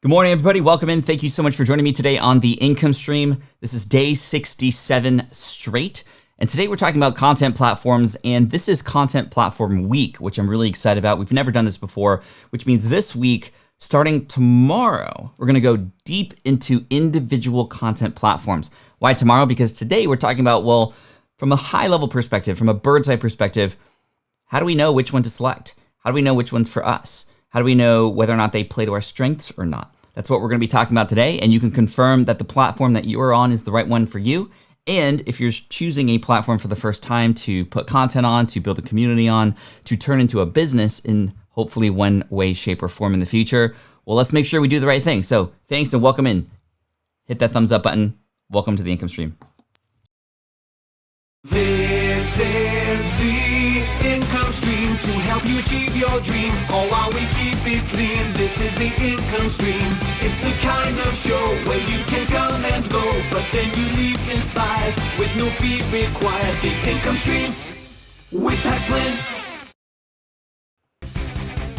Good morning, everybody. Welcome in. Thank you so much for joining me today on the income stream. This is day 67 straight. And today we're talking about content platforms, and this is Content Platform Week, which I'm really excited about. We've never done this before, which means this week, starting tomorrow, we're gonna go deep into individual content platforms. Why tomorrow? Because today we're talking about, well, from a high level perspective, from a bird's eye perspective, how do we know which one to select? How do we know which one's for us? How do we know whether or not they play to our strengths or not? That's what we're gonna be talking about today, and you can confirm that the platform that you are on is the right one for you. And if you're choosing a platform for the first time to put content on, to build a community on, to turn into a business in hopefully one way, shape, or form in the future, well, let's make sure we do the right thing. So thanks and welcome in. Hit that thumbs up button. Welcome to the income stream. This is the income stream to help you achieve your dream, all while we keep it clean. This is the income stream. It's the kind of show where you can come and go, but then you leave inspired with no fee required. The income stream with Flynn.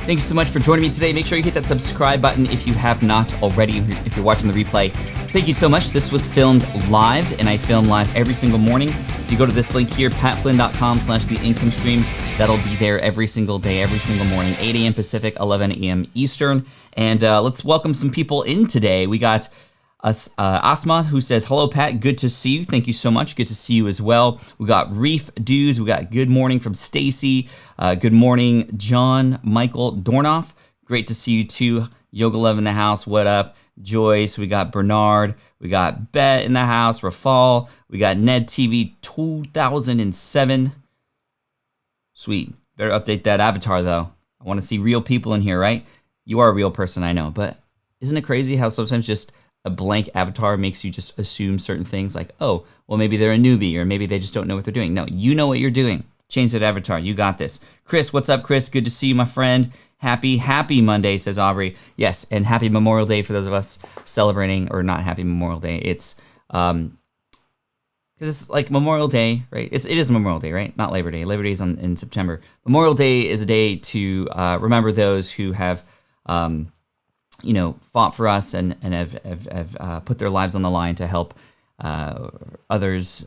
Thank you so much for joining me today. Make sure you hit that subscribe button if you have not already, if you're watching the replay. Thank you so much. This was filmed live, and I film live every single morning. If you go to this link here, patflynn.com/theincomestream, that'll be there every single day, every single morning, 8 a.m. Pacific, 11 a.m. Eastern. And let's welcome some people in today. We got Asma, who says, hello, Pat, good to see you. Thank you so much. Good to see you as well. We got Reef Dudes. We got good morning from Stacy. Good morning, John Michael Dornoff. Great to see you too. Yoga Love in the house. What up? Joyce. We got Bernard. We got Bet in the house. Rafal. We got Ned TV 2007. Sweet. Better update that avatar though. I want to see real people in here, right? You are a real person, I know, but isn't it crazy how sometimes just a blank avatar makes you just assume certain things like, oh, well, maybe they're a newbie or maybe they just don't know what they're doing. No, you know what you're doing. Change that avatar. You got this. Chris, what's up, Chris? Good to see you, my friend. Happy Monday, says Aubrey. Yes, and happy Memorial Day for those of us celebrating, or not happy Memorial Day. It's because it's like Memorial Day, right? It is Memorial Day, right? Not Labor Day. Labor Day is in September. Memorial Day is a day to remember those who have fought for us and have put their lives on the line to help others.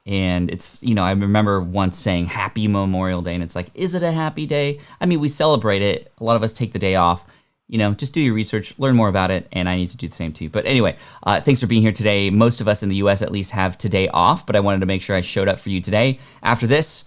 And it's, I remember once saying happy Memorial Day, and it's like, is it a happy day? I mean, we celebrate it. A lot of us take the day off. Just do your research, learn more about it, and I need to do the same too. But anyway, thanks for being here today. Most of us in the US at least have today off, but I wanted to make sure I showed up for you today. After this,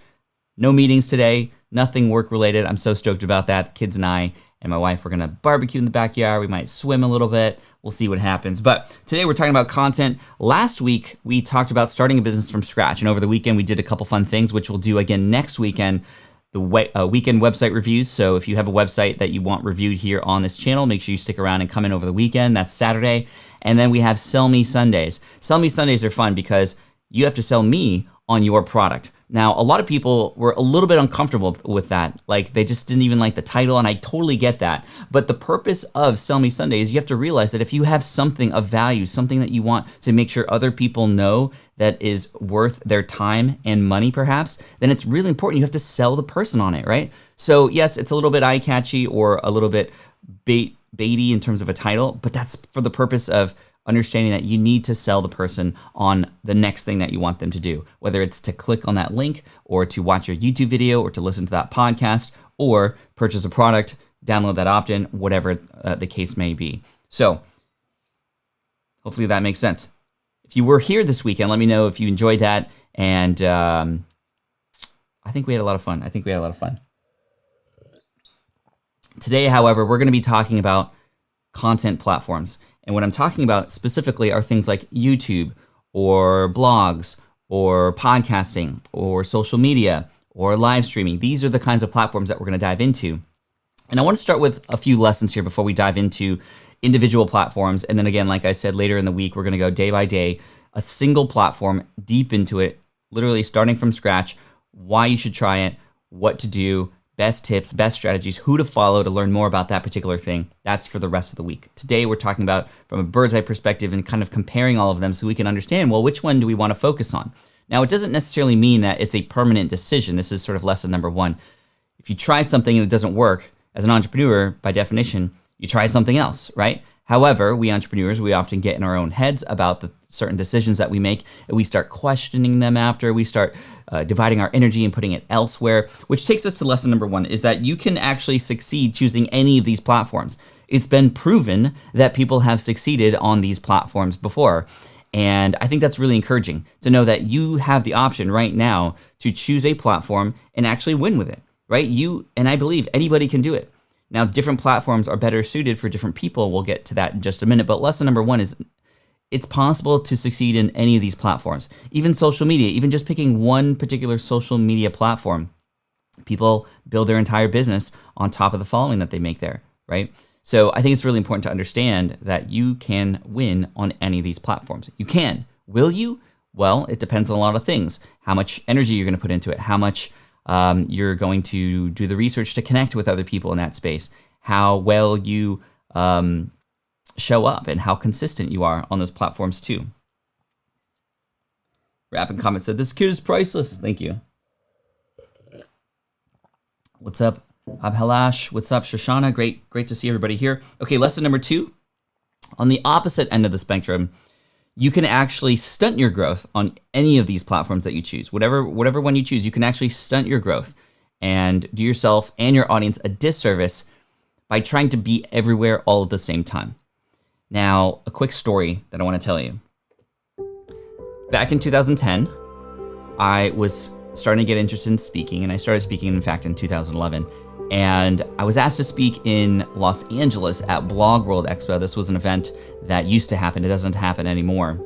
no meetings today, nothing work related. I'm so stoked about that. Kids and I and my wife, we're gonna barbecue in the backyard. We might swim a little bit. We'll see what happens. But today we're talking about content. Last week, we talked about starting a business from scratch. And over the weekend, we did a couple fun things, which we'll do again next weekend, the weekend website reviews. So if you have a website that you want reviewed here on this channel, make sure you stick around and come in over the weekend. That's Saturday. And then we have Sell Me Sundays. Sell Me Sundays are fun because you have to sell me on your product. Now, a lot of people were a little bit uncomfortable with that. Like, they just didn't even like the title, and I totally get that. But the purpose of Sell Me Sunday is you have to realize that if you have something of value, something that you want to make sure other people know that is worth their time and money perhaps, then it's really important. You have to sell the person on it, right? So yes, it's a little bit eye-catchy or a little bit baity in terms of a title, but that's for the purpose of understanding that you need to sell the person on the next thing that you want them to do, whether it's to click on that link or to watch your YouTube video or to listen to that podcast or purchase a product, download that opt-in, whatever the case may be. So hopefully that makes sense. If you were here this weekend, let me know if you enjoyed that. And I think we had a lot of fun. Today, however, we're going to be talking about content platforms. And what I'm talking about specifically are things like YouTube or blogs or podcasting or social media or live streaming. These are the kinds of platforms that we're going to dive into. And I want to start with a few lessons here before we dive into individual platforms. And then again, like I said, later in the week, we're going to go day by day, a single platform, deep into it, literally starting from scratch, why you should try it, what to do, best tips, best strategies, who to follow to learn more about that particular thing. That's for the rest of the week. Today, we're talking about from a bird's eye perspective and kind of comparing all of them so we can understand, well, which one do we want to focus on? Now, it doesn't necessarily mean that it's a permanent decision. This is sort of lesson number one. If you try something and it doesn't work, as an entrepreneur, by definition, you try something else, right? However, we entrepreneurs, we often get in our own heads about the certain decisions that we make, and we start questioning them after. We start dividing our energy and putting it elsewhere, which takes us to lesson number 1, is that you can actually succeed choosing any of these platforms. It's been proven that people have succeeded on these platforms before. And I think that's really encouraging to know that you have the option right now to choose a platform and actually win with it, right? And I believe anybody can do it. Now, different platforms are better suited for different people. We'll get to that in just a minute. But lesson number 1 is it's possible to succeed in any of these platforms, even social media, even just picking one particular social media platform. People build their entire business on top of the following that they make there, right? So I think it's really important to understand that you can win on any of these platforms. You can. Will you? Well, it depends on a lot of things. How much energy you're going to put into it, how much you're going to do the research to connect with other people in that space, how well you show up, and how consistent you are on those platforms too. Rap in comments said, "This kid is priceless." Thank you. What's up, Abhalash? What's up, Shoshana? Great to see everybody here. Okay, lesson number 2. On the opposite end of the spectrum, you can actually stunt your growth on any of these platforms that you choose. Whatever one you choose, you can actually stunt your growth and do yourself and your audience a disservice by trying to be everywhere all at the same time. Now, a quick story that I want to tell you. Back in 2010, I was starting to get interested in speaking, and I started speaking, in fact, in 2011. And I was asked to speak in Los Angeles at Blog World Expo. This was an event that used to happen. It doesn't happen anymore.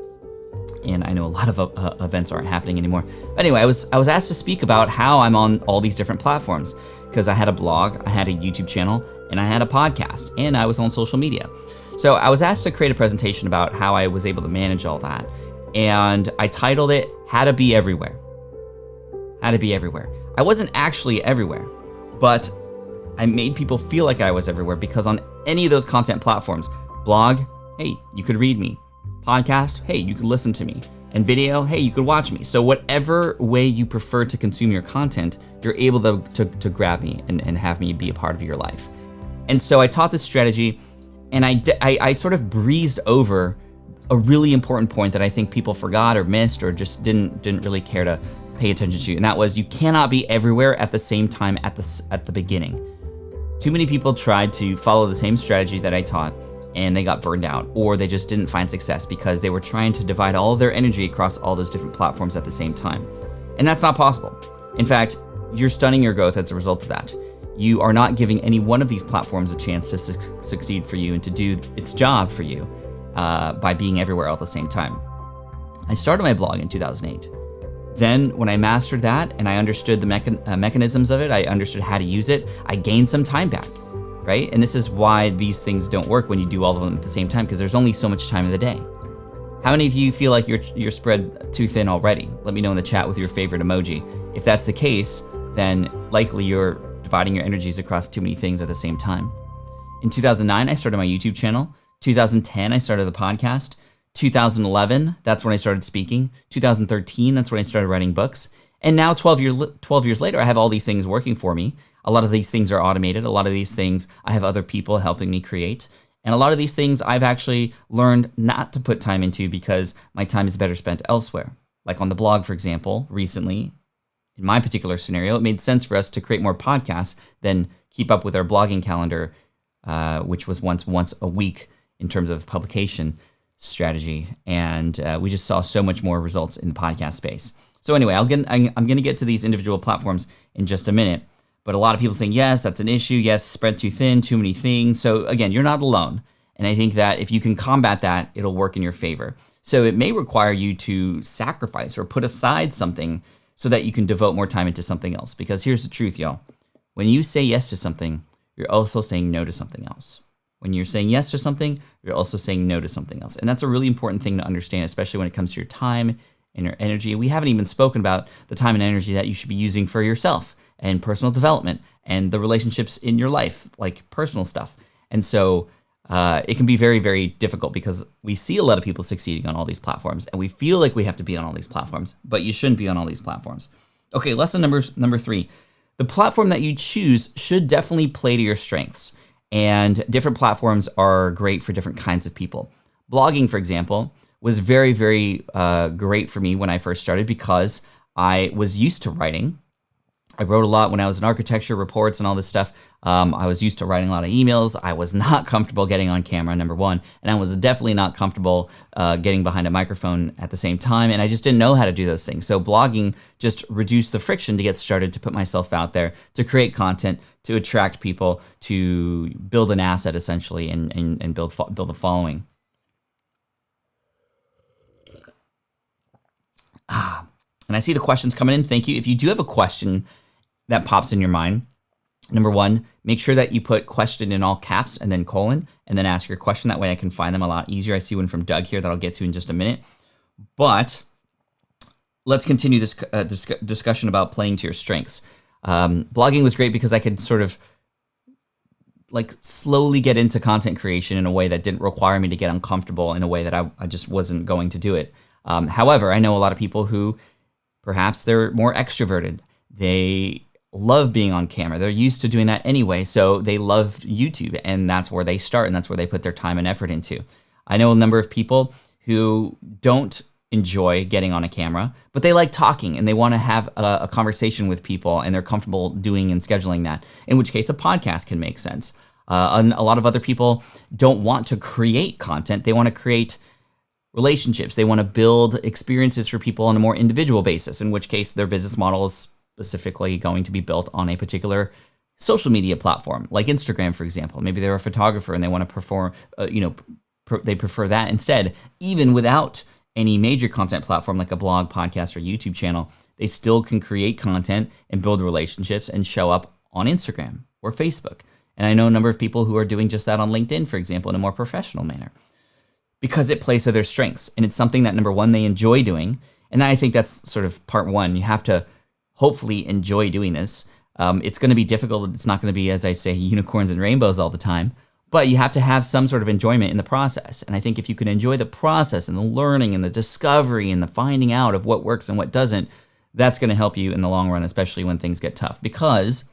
And I know a lot of events aren't happening anymore. But anyway, I was asked to speak about how I'm on all these different platforms, because I had a blog, I had a YouTube channel, and I had a podcast, and I was on social media. So I was asked to create a presentation about how I was able to manage all that. And I titled it, How to Be Everywhere. How to Be Everywhere. I wasn't actually everywhere, but I made people feel like I was everywhere, because on any of those content platforms, blog, hey, you could read me. Podcast, hey, you could listen to me. And video, hey, you could watch me. So whatever way you prefer to consume your content, you're able to grab me and have me be a part of your life. And so I taught this strategy, and I sort of breezed over a really important point that I think people forgot or missed or just didn't really care to pay attention to. And that was, you cannot be everywhere at the same time at the beginning. Too many people tried to follow the same strategy that I taught, and they got burned out, or they just didn't find success because they were trying to divide all of their energy across all those different platforms at the same time. And that's not possible. In fact, you're stunning your growth as a result of that. You are not giving any one of these platforms a chance to succeed for you and to do its job for you by being everywhere all at the same time. I started my blog in 2008. Then when I mastered that and I understood the mechanisms of it, I understood how to use it, I gained some time back, right? And this is why these things don't work when you do all of them at the same time, because there's only so much time in the day. How many of you feel like you're spread too thin already? Let me know in the chat with your favorite emoji. If that's the case, then likely you're dividing your energies across too many things at the same time. In 2009, I started my YouTube channel. 2010, I started the podcast. 2011, that's when I started speaking. 2013, that's when I started writing books. And now 12 years later, I have all these things working for me. A lot of these things are automated. A lot of these things I have other people helping me create. And a lot of these things I've actually learned not to put time into because my time is better spent elsewhere. Like on the blog, for example, recently, in my particular scenario, it made sense for us to create more podcasts than keep up with our blogging calendar, which was once a week in terms of publication strategy. And we just saw so much more results in the podcast space. So anyway, I'm going to get to these individual platforms in just a minute. But a lot of people saying, yes, that's an issue. Yes, spread too thin, too many things. So again, you're not alone. And I think that if you can combat that, it'll work in your favor. So it may require you to sacrifice or put aside something so that you can devote more time into something else. Because here's the truth, y'all. When you say yes to something, you're also saying no to something else. When you're saying yes to something, you're also saying no to something else. And that's a really important thing to understand, especially when it comes to your time and your energy. We haven't even spoken about the time and energy that you should be using for yourself and personal development and the relationships in your life, like personal stuff. And so it can be very, very difficult because we see a lot of people succeeding on all these platforms and we feel like we have to be on all these platforms, but you shouldn't be on all these platforms. Okay, lesson number 3. The platform that you choose should definitely play to your strengths. And different platforms are great for different kinds of people. Blogging, for example, was very, very great for me when I first started because I was used to writing. I wrote a lot when I was in architecture, reports, and all this stuff. I was used to writing a lot of emails. I was not comfortable getting on camera, number one, and I was definitely not comfortable getting behind a microphone at the same time, and I just didn't know how to do those things. So blogging just reduced the friction to get started, to put myself out there, to create content, to attract people, to build an asset, essentially, and build a following. And I see the questions coming in. Thank you. If you do have a question that pops in your mind, number one, make sure that you put question in all caps and then colon, and then ask your question. That way I can find them a lot easier. I see one from Doug here that I'll get to in just a minute. But let's continue this discussion about playing to your strengths. Blogging was great because I could sort of like slowly get into content creation in a way that didn't require me to get uncomfortable in a way that I just wasn't going to do it. However, I know a lot of people who perhaps they're more extroverted. They love being on camera. They're used to doing that anyway, so they love YouTube, and that's where they start, and that's where they put their time and effort into. I know a number of people who don't enjoy getting on a camera, but they like talking, and they want to have a conversation with people, and they're comfortable doing and scheduling that, in which case a podcast can make sense. And a lot of other people don't want to create content. They want to create relationships. They want to build experiences for people on a more individual basis, in which case their business model is specifically going to be built on a particular social media platform, like Instagram, for example. Maybe they're a photographer and they want to perform, they prefer that instead. Even without any major content platform like a blog, podcast, or YouTube channel, they still can create content and build relationships and show up on Instagram or Facebook. And I know a number of people who are doing just that on LinkedIn, for example, in a more professional manner, because it plays to their strengths. And it's something that, number one, they enjoy doing. And I think that's sort of part one. You have to hopefully enjoy doing this. It's going to be difficult. It's not going to be, as I say, unicorns and rainbows all the time. But you have to have some sort of enjoyment in the process. And I think if you can enjoy the process and the learning and the discovery and the finding out of what works and what doesn't, that's going to help you in the long run, especially when things get tough. Because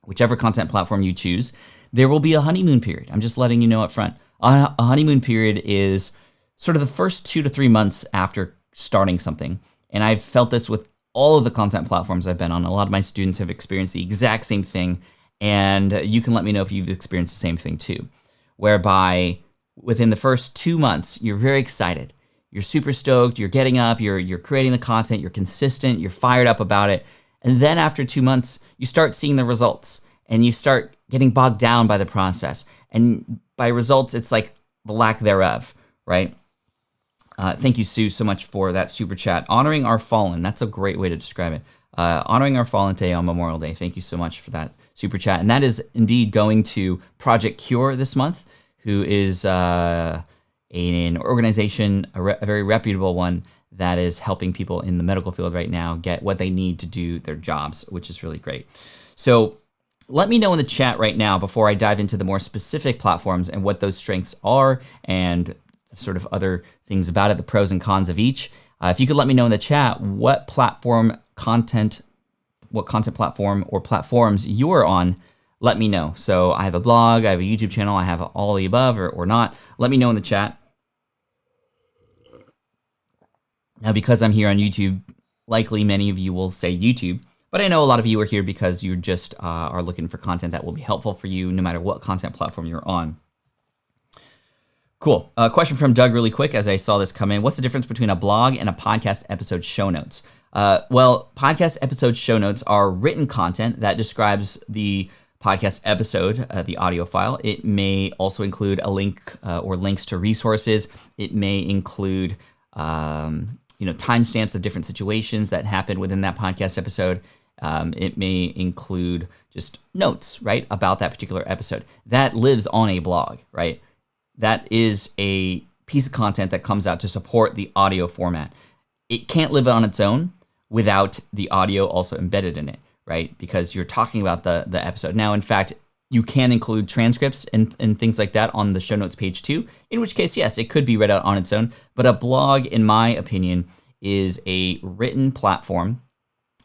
whichever content platform you choose, there will be a honeymoon period. I'm just letting you know up front. A honeymoon period is sort of the first 2 to 3 months after starting something. And I've felt this with all of the content platforms I've been on. A lot of my students have experienced the exact same thing. And you can let me know if you've experienced the same thing too. Whereby within the first 2 months, you're very excited. You're super stoked. You're getting up. You're creating the content. You're consistent. You're fired up about it. And then after 2 months, you start seeing the results. And you start getting bogged down by the process. And by results, it's like the lack thereof, right? Thank you, Sue, so much for that super chat. Honoring our fallen. That's a great way to describe it. Honoring our fallen today on Memorial Day. Thank you so much for that super chat. And that is indeed going to Project Cure this month, who is an organization, a very reputable one, that is helping people in the medical field right now get what they need to do their jobs, which is really great. So let me know in the chat right now before I dive into the more specific platforms and what those strengths are and sort of other things about it, the pros and cons of each. If you could let me know in the chat what content platform or platforms you are on, let me know. So I have a blog, I have a YouTube channel, I have all of the above or not. Let me know in the chat. Now, because I'm here on YouTube, likely many of you will say YouTube. But I know a lot of you are here because you just are looking for content that will be helpful for you no matter what content platform you're on. Cool. Question from Doug really quick as I saw this come in. What's the difference between a blog and a podcast episode show notes? Well, podcast episode show notes are written content that describes the podcast episode, the audio file. It may also include a link or links to resources. It may include timestamps of different situations that happened within that podcast episode. It may include just notes, right, about that particular episode. That lives on a blog, right? That is a piece of content that comes out to support the audio format. It can't live on its own without the audio also embedded in it, right? Because you're talking about the episode. Now, in fact, you can include transcripts and things like that on the show notes page too, in which case, yes, it could be read out on its own. But a blog, in my opinion, is a written platform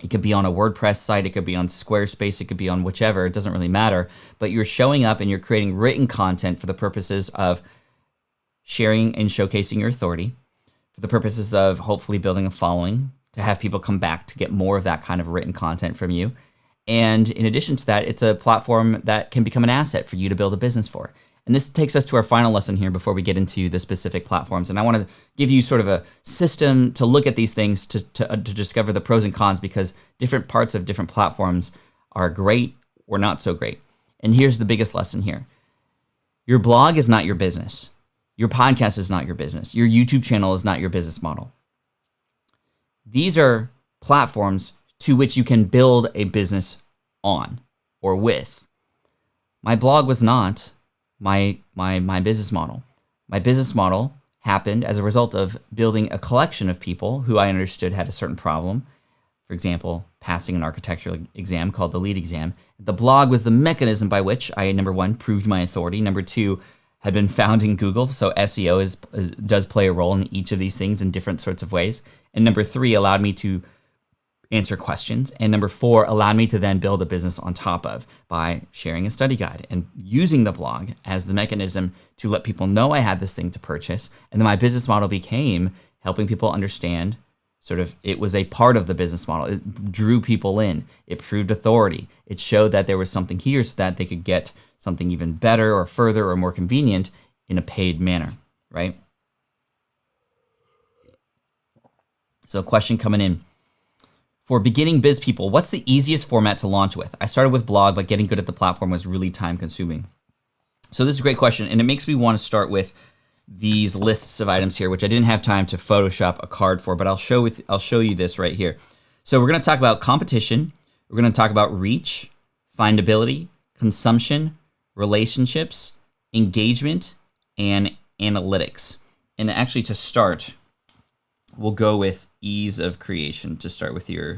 It could be on a WordPress site, it could be on Squarespace, it could be on whichever, it doesn't really matter. But you're showing up and you're creating written content for the purposes of sharing and showcasing your authority, for the purposes of hopefully building a following, to have people come back to get more of that kind of written content from you. And in addition to that, it's a platform that can become an asset for you to build a business for. And this takes us to our final lesson here before we get into the specific platforms. And I want to give you sort of a system to look at these things to discover the pros and cons, because different parts of different platforms are great or not so great. And here's the biggest lesson here. Your blog is not your business. Your podcast is not your business. Your YouTube channel is not your business model. These are platforms to which you can build a business on or with. My blog was not my business model. My business model happened as a result of building a collection of people who I understood had a certain problem. For example, passing an architectural exam called the LEED exam. The blog was the mechanism by which I, number one, proved my authority. Number two, had been found in Google. So SEO does play a role in each of these things in different sorts of ways. And number three, allowed me to answer questions. And number four, allowed me to then build a business on top of by sharing a study guide and using the blog as the mechanism to let people know I had this thing to purchase. And then my business model became helping people understand sort of, it was a part of the business model. It drew people in. It proved authority. It showed that there was something here so that they could get something even better or further or more convenient in a paid manner, right? So question coming in. For beginning biz people, what's the easiest format to launch with? I started with blog, but getting good at the platform was really time consuming. So this is a great question, and it makes me want to start with these lists of items here, which I didn't have time to Photoshop a card for, but I'll show you this right here. So we're going to talk about competition. We're going to talk about reach, findability, consumption, relationships, engagement, and analytics. And actually, to start, we'll go with ease of creation to start with your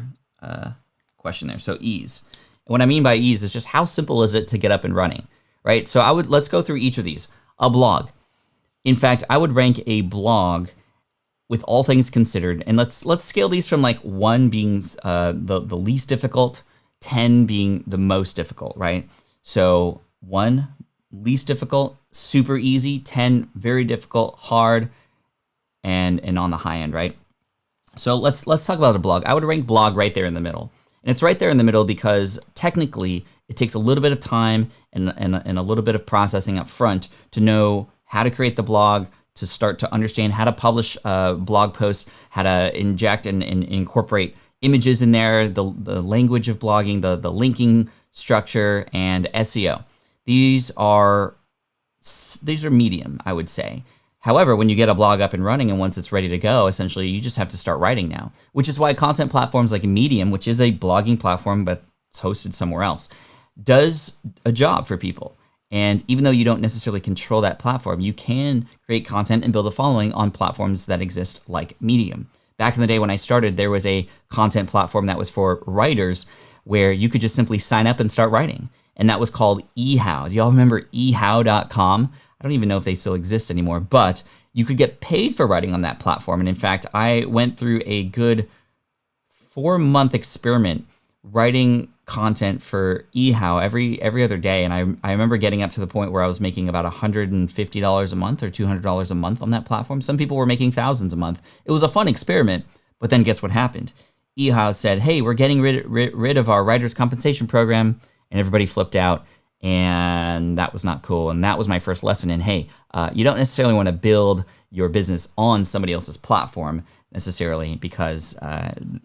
question there. So ease. And what I mean by ease is just how simple is it to get up and running, right? So let's go through each of these. A blog. In fact, I would rank a blog with all things considered, and let's scale these from like 1 being the least difficult, 10 being the most difficult, right? So 1, least difficult, super easy, 10, very difficult, hard, and on the high end, right? So let's talk about a blog. I would rank blog right there in the middle. And it's right there in the middle because technically it takes a little bit of time and a little bit of processing up front to know how to create the blog, to start to understand how to publish blog posts, how to inject and incorporate images in there, the language of blogging, the linking structure, and SEO. These are medium, I would say. However, when you get a blog up and running and once it's ready to go, essentially you just have to start writing now, which is why content platforms like Medium, which is a blogging platform but it's hosted somewhere else, does a job for people. And even though you don't necessarily control that platform, you can create content and build a following on platforms that exist like Medium. Back in the day when I started, there was a content platform that was for writers where you could just simply sign up and start writing. And that was called eHow. Do y'all remember eHow.com? I don't even know if they still exist anymore, but you could get paid for writing on that platform. And in fact, I went through a good 4-month experiment writing content for eHow every other day. And I remember getting up to the point where I was making about $150 a month or $200 a month on that platform. Some people were making thousands a month. It was a fun experiment, but then guess what happened? eHow said, hey, we're getting rid of our writers' compensation program, and everybody flipped out. And that was not cool. And that was my first lesson in, hey, you don't necessarily want to build your business on somebody else's platform necessarily, because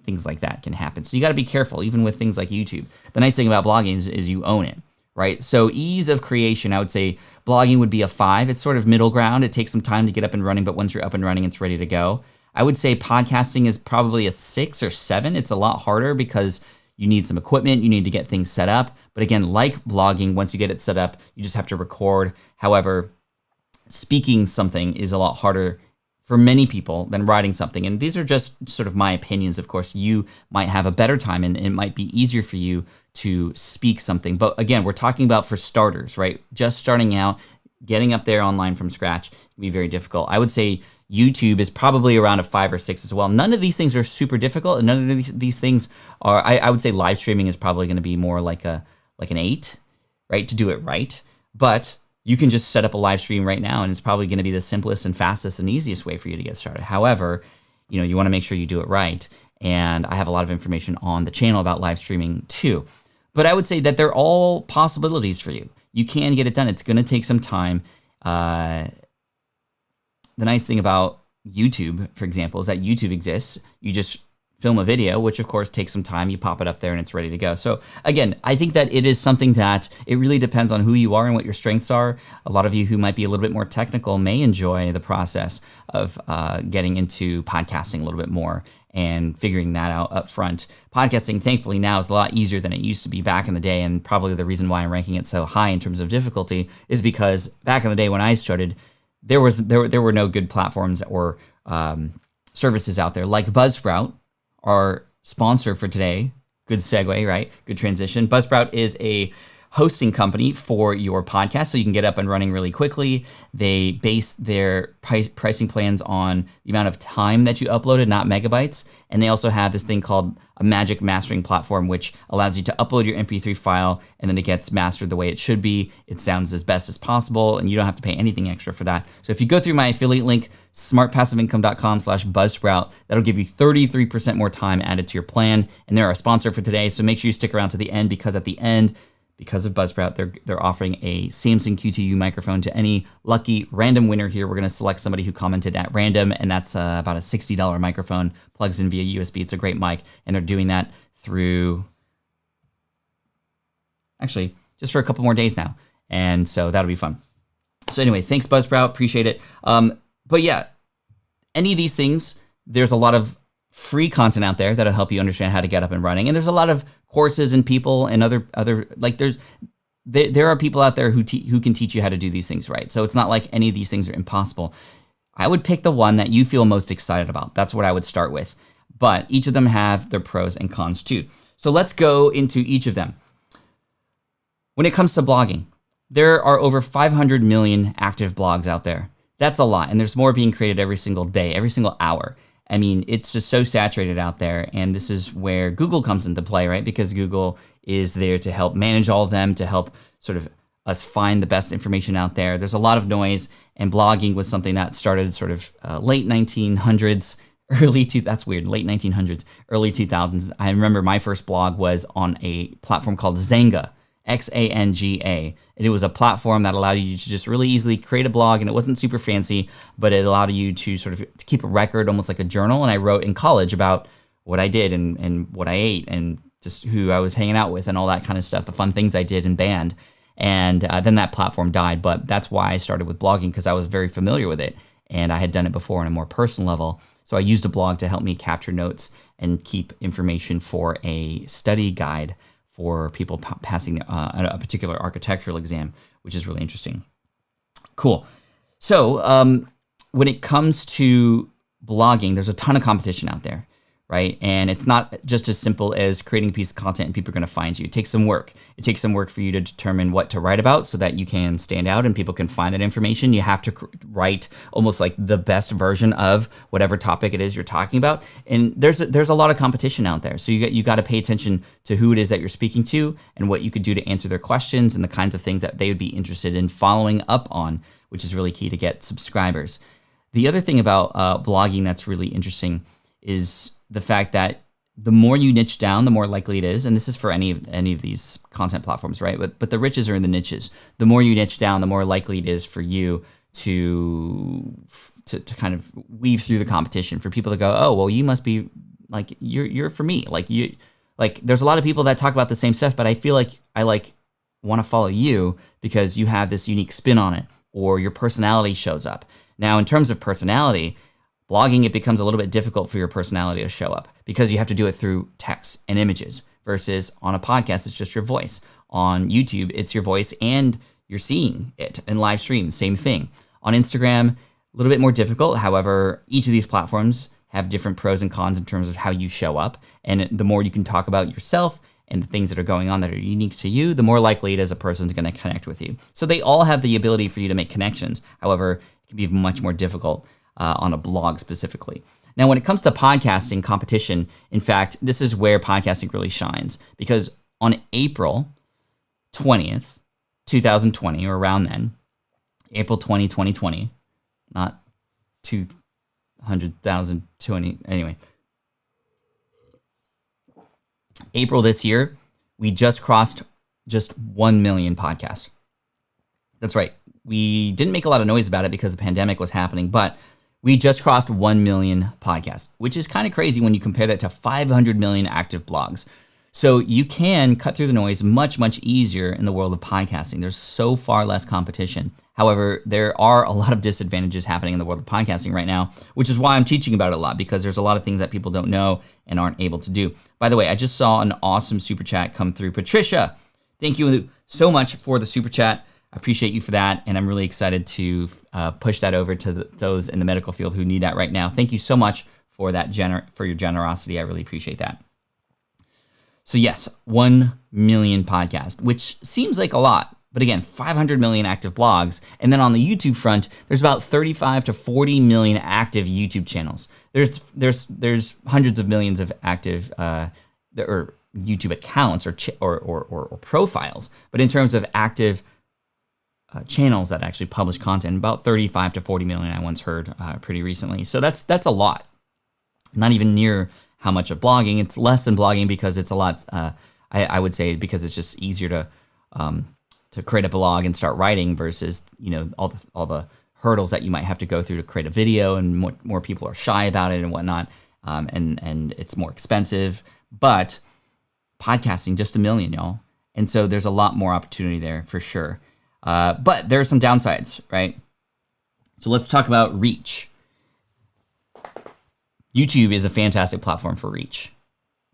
things like that can happen. So you got to be careful, even with things like YouTube. The nice thing about blogging is you own it, right? So ease of creation, I would say blogging would be a 5. It's sort of middle ground. It takes some time to get up and running, but once you're up and running, it's ready to go. I would say podcasting is probably a 6 or 7. It's a lot harder because you need some equipment, you need to get things set up. But again, like blogging, once you get it set up, you just have to record. However, speaking something is a lot harder for many people than writing something. And these are just sort of my opinions. Of course, you might have a better time and it might be easier for you to speak something. But again, we're talking about for starters, right? Just starting out, getting up there online from scratch can be very difficult. I would say YouTube is probably around a 5 or 6 as well. None of these things are super difficult, and none of these things are. I would say live streaming is probably going to be more like an 8, right, to do it right. But you can just set up a live stream right now, and it's probably going to be the simplest and fastest and easiest way for you to get started. However, you want to make sure you do it right. And I have a lot of information on the channel about live streaming too. But I would say that they're all possibilities for you. You can get it done. It's going to take some time. The nice thing about YouTube, for example, is that YouTube exists. You just film a video, which of course takes some time. You pop it up there and it's ready to go. So again, I think that it is something that it really depends on who you are and what your strengths are. A lot of you who might be a little bit more technical may enjoy the process of getting into podcasting a little bit more and figuring that out up front. Podcasting, thankfully, now is a lot easier than it used to be back in the day, and probably the reason why I'm ranking it so high in terms of difficulty is because back in the day when I started, there were no good platforms or services out there like Buzzsprout, our sponsor for today. Good segue, right? Good transition. Buzzsprout is a hosting company for your podcast, so you can get up and running really quickly. They base their pricing plans on the amount of time that you uploaded, not megabytes. And they also have this thing called a magic mastering platform, which allows you to upload your MP3 file, and then it gets mastered the way it should be. It sounds as best as possible, and you don't have to pay anything extra for that. So if you go through my affiliate link, smartpassiveincome.com/buzzsprout, that'll give you 33% more time added to your plan. And they're our sponsor for today, so make sure you stick around to the end, because at the end, because of Buzzsprout, they're offering a Samsung QTU microphone to any lucky random winner here. We're going to select somebody who commented at random, and that's about a $60 microphone, plugs in via USB. It's a great mic, and they're doing that through, actually, just for a couple more days now. And so that'll be fun. So anyway, thanks Buzzsprout, appreciate it. But yeah, any of these things, there's a lot of free content out there that'll help you understand how to get up and running. And there's a lot of courses and people and other like there are people out there who can teach you how to do these things right. So it's not like any of these things are impossible. I would pick the one that you feel most excited about. That's what I would start with. But each of them have their pros and cons too. So let's go into each of them. When it comes to blogging, there are over 500 million active blogs out there. That's a lot. And there's more being created every single day, every single hour. I mean, it's just so saturated out there, and this is where Google comes into play, right? Because Google is there to help manage all of them, to help sort of us find the best information out there. There's a lot of noise, and blogging was something that started sort of late 1900s, that's weird, late 1900s, early 2000s. I remember my first blog was on a platform called Xanga, Xanga. And it was a platform that allowed you to just really easily create a blog, and it wasn't super fancy, but it allowed you to sort of to keep a record, almost like a journal. And I wrote in college about what I did and what I ate and just who I was hanging out with and all that kind of stuff, the fun things I did in band. And then that platform died, but that's why I started with blogging, because I was very familiar with it, and I had done it before on a more personal level. So I used a blog to help me capture notes and keep information for a study guide for people passing a particular architectural exam, which is really interesting. Cool. So when it comes to blogging, there's a ton of competition out there, right? And it's not just as simple as creating a piece of content and people are going to find you. It takes some work. It takes some work for you to determine what to write about so that you can stand out and people can find that information. You have to write almost like the best version of whatever topic it is you're talking about. And there's a lot of competition out there. So you got to pay attention to who it is that you're speaking to and what you could do to answer their questions and the kinds of things that they would be interested in following up on, which is really key to get subscribers. The other thing about blogging that's really interesting is the fact that the more you niche down, the more likely it is, and this is for any of these content platforms, right? But the riches are in the niches. The more you niche down, the more likely it is for you to kind of weave through the competition, for people to go, oh, well, you must be like you're for me. Like there's a lot of people that talk about the same stuff, but I feel like I want to follow you because you have this unique spin on it, or your personality shows up. Now, in terms of personality, blogging, it becomes a little bit difficult for your personality to show up because you have to do it through text and images, versus on a podcast, it's just your voice. On YouTube, it's your voice and you're seeing it in live stream, same thing. On Instagram, a little bit more difficult. However, each of these platforms have different pros and cons in terms of how you show up. And the more you can talk about yourself and the things that are going on that are unique to you, the more likely it is a person's going to connect with you. So they all have the ability for you to make connections. However, it can be much more difficult on a blog specifically. Now, when it comes to podcasting competition, in fact, this is where podcasting really shines, because on April 20th, 2020, or around then, April 20, 2020, not 200,020, anyway. April this year, we just crossed just 1 million podcasts. That's right. We didn't make a lot of noise about it because the pandemic was happening, but we just crossed 1 million podcasts, which is kind of crazy when you compare that to 500 million active blogs. So you can cut through the noise much, much easier in the world of podcasting. There's so far less competition. However, there are a lot of disadvantages happening in the world of podcasting right now, which is why I'm teaching about it a lot, because there's a lot of things that people don't know and aren't able to do. By the way, I just saw an awesome super chat come through. Patricia, thank you so much for the super chat. I appreciate you for that, and I'm really excited to push that over to those in the medical field who need that right now. Thank you so much for that for your generosity. I really appreciate that. So yes, 1 million podcast, which seems like a lot, but again, 500 million active blogs, and then on the YouTube front, there's about 35 to 40 million active YouTube channels. There's hundreds of millions of active or YouTube accounts or profiles, but in terms of active channels that actually publish content, about 35 to 40 million I once heard pretty recently. So that's a lot. Not even near how much of blogging. It's less than blogging because it's a lot, I would say, because it's just easier to create a blog and start writing versus, all the hurdles that you might have to go through to create a video, and more people are shy about it and whatnot, and it's more expensive. But podcasting, just 1 million, y'all. And so there's a lot more opportunity there for sure. But there are some downsides, right? So let's talk about reach. YouTube is a fantastic platform for reach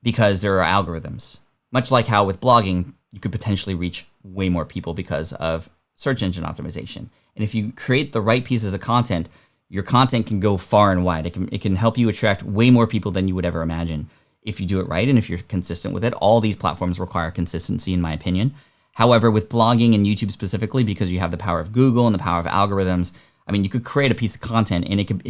because there are algorithms. Much like how with blogging, you could potentially reach way more people because of search engine optimization. And if you create the right pieces of content, your content can go far and wide. It can help you attract way more people than you would ever imagine if you do it right and if you're consistent with it. All these platforms require consistency, in my opinion. However, with blogging and YouTube specifically, because you have the power of Google and the power of algorithms, I mean, you could create a piece of content and it could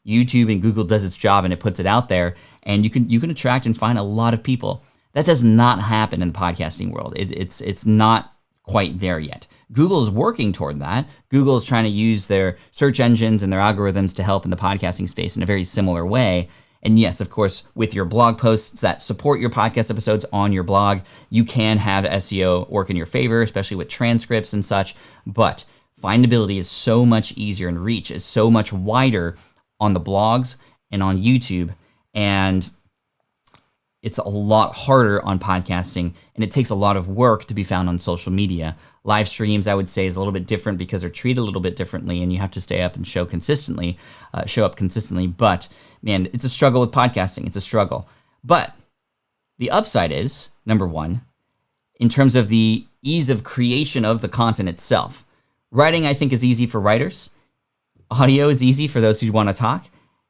YouTube and Google does its job and it puts it out there, and you can attract and find a lot of people. That does not happen in the podcasting world. It's not quite there yet. Google is working toward that. Google is trying to use their search engines and their algorithms to help in the podcasting space in a very similar way. And yes, of course, with your blog posts that support your podcast episodes on your blog, you can have SEO work in your favor, especially with transcripts and such. But findability is so much easier and reach is so much wider on the blogs and on YouTube. And it's a lot harder on podcasting, and it takes a lot of work to be found on social media. Live streams, I would say, is a little bit different because they're treated a little bit differently, and you have to stay up and show up consistently. But man, it's a struggle with podcasting. It's a struggle. But the upside is, number one, in terms of the ease of creation of the content itself. Writing, I think, is easy for writers. Audio is easy for those who want to talk.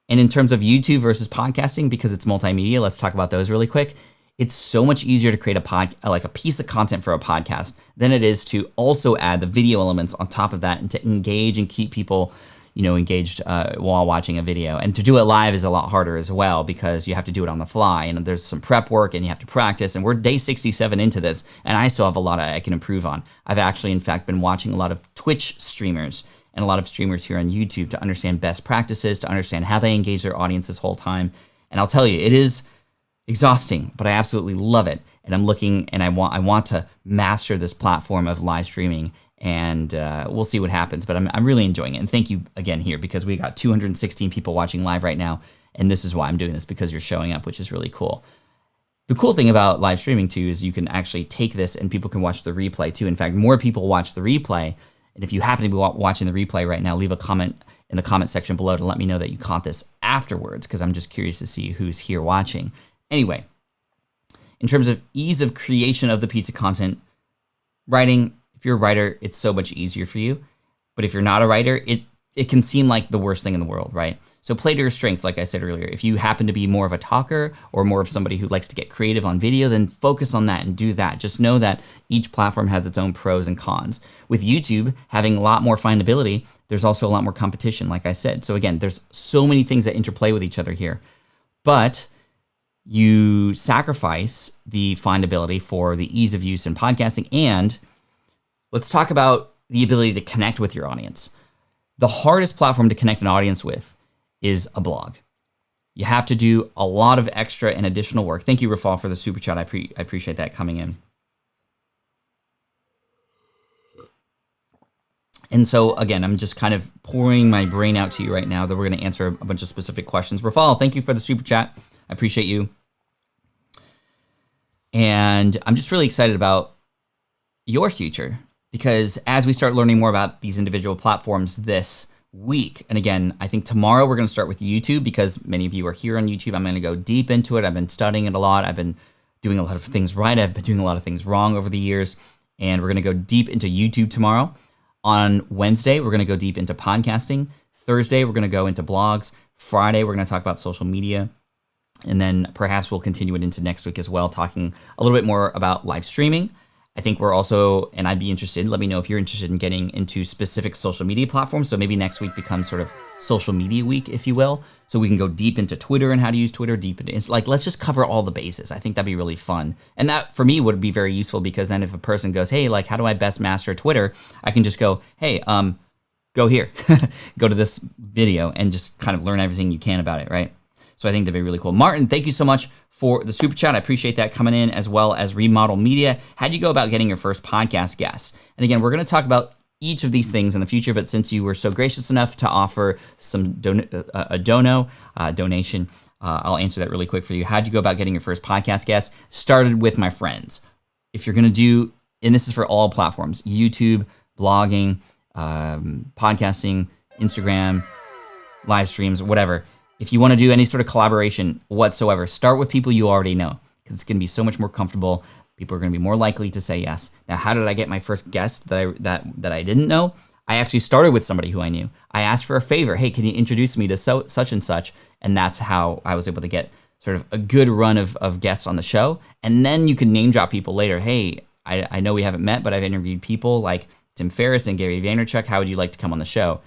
And in terms of YouTube versus podcasting, because it's multimedia, let's talk about those really quick. It's so much easier to create a piece of content for a podcast than it is to also add the video elements on top of that and to engage and keep people, engaged while watching a video. And to do it live is a lot harder as well because you have to do it on the fly and there's some prep work and you have to practice. And we're day 67 into this, and I still have a lot I can improve on. I've actually, in fact, been watching a lot of Twitch streamers and a lot of streamers here on YouTube to understand best practices, to understand how they engage their audience this whole time. And I'll tell you, it is exhausting, but I absolutely love it. And I'm looking, and I want to master this platform of live streaming, and we'll see what happens. But I'm really enjoying it. And thank you again here, because we got 216 people watching live right now, and this is why I'm doing this, because you're showing up, which is really cool. The cool thing about live streaming too is you can actually take this and people can watch the replay too. In fact, more people watch the replay. And if you happen to be watching the replay right now, leave a comment in the comment section below to let me know that you caught this afterwards, because I'm just curious to see who's here watching. Anyway, in terms of ease of creation of the piece of content, writing, if you're a writer, it's so much easier for you. But if you're not a writer, it can seem like the worst thing in the world, right? So play to your strengths, like I said earlier. If you happen to be more of a talker or more of somebody who likes to get creative on video, then focus on that and do that. Just know that each platform has its own pros and cons. With YouTube having a lot more findability, there's also a lot more competition, like I said. So again, there's so many things that interplay with each other here. But you sacrifice the findability for the ease of use in podcasting. And let's talk about the ability to connect with your audience. The hardest platform to connect an audience with is a blog. You have to do a lot of extra and additional work. Thank you, Rafal, for the super chat. I appreciate that coming in. And so, again, I'm just kind of pouring my brain out to you right now that we're going to answer a bunch of specific questions. Rafal, thank you for the super chat. I appreciate you. And I'm just really excited about your future, because as we start learning more about these individual platforms this week, and again, I think tomorrow we're going to start with YouTube because many of you are here on YouTube. I'm going to go deep into it. I've been studying it a lot. I've been doing a lot of things right. I've been doing a lot of things wrong over the years, and we're going to go deep into YouTube tomorrow. On Wednesday, we're going to go deep into podcasting. Thursday, we're going to go into blogs. Friday, we're going to talk about social media. And then perhaps we'll continue it into next week as well, talking a little bit more about live streaming. I think we're also, and I'd be interested, let me know if you're interested in getting into specific social media platforms. So maybe next week becomes sort of social media week, if you will. So we can go deep into Twitter and how to use Twitter, deep into, like, let's just cover all the bases. I think that'd be really fun. And that for me would be very useful, because then if a person goes, hey, like, how do I best master Twitter? I can just go, hey, go here, go to this video and just kind of learn everything you can about it, right? So I think that'd be really cool. Martin, thank you so much for the super chat. I appreciate that coming in, as well as Remodel Media. How do you go about getting your first podcast guest? And again, we're going to talk about each of these things in the future, but since you were so gracious enough to offer some donation, I'll answer that really quick for you. How'd you go about getting your first podcast guest? Started with my friends. If you're going to do, and this is for all platforms, YouTube, blogging, podcasting, Instagram, live streams, whatever. If you want to do any sort of collaboration whatsoever, start with people you already know, because it's going to be so much more comfortable. People are going to be more likely to say yes. Now, how did I get my first guest that I didn't know? I actually started with somebody who I knew. I asked for a favor. Hey, can you introduce me to such and such? And that's how I was able to get sort of a good run of guests on the show. And then you can name drop people later. Hey, I know we haven't met, but I've interviewed people like Tim Ferriss and Gary Vaynerchuk. How would you like to come on the show?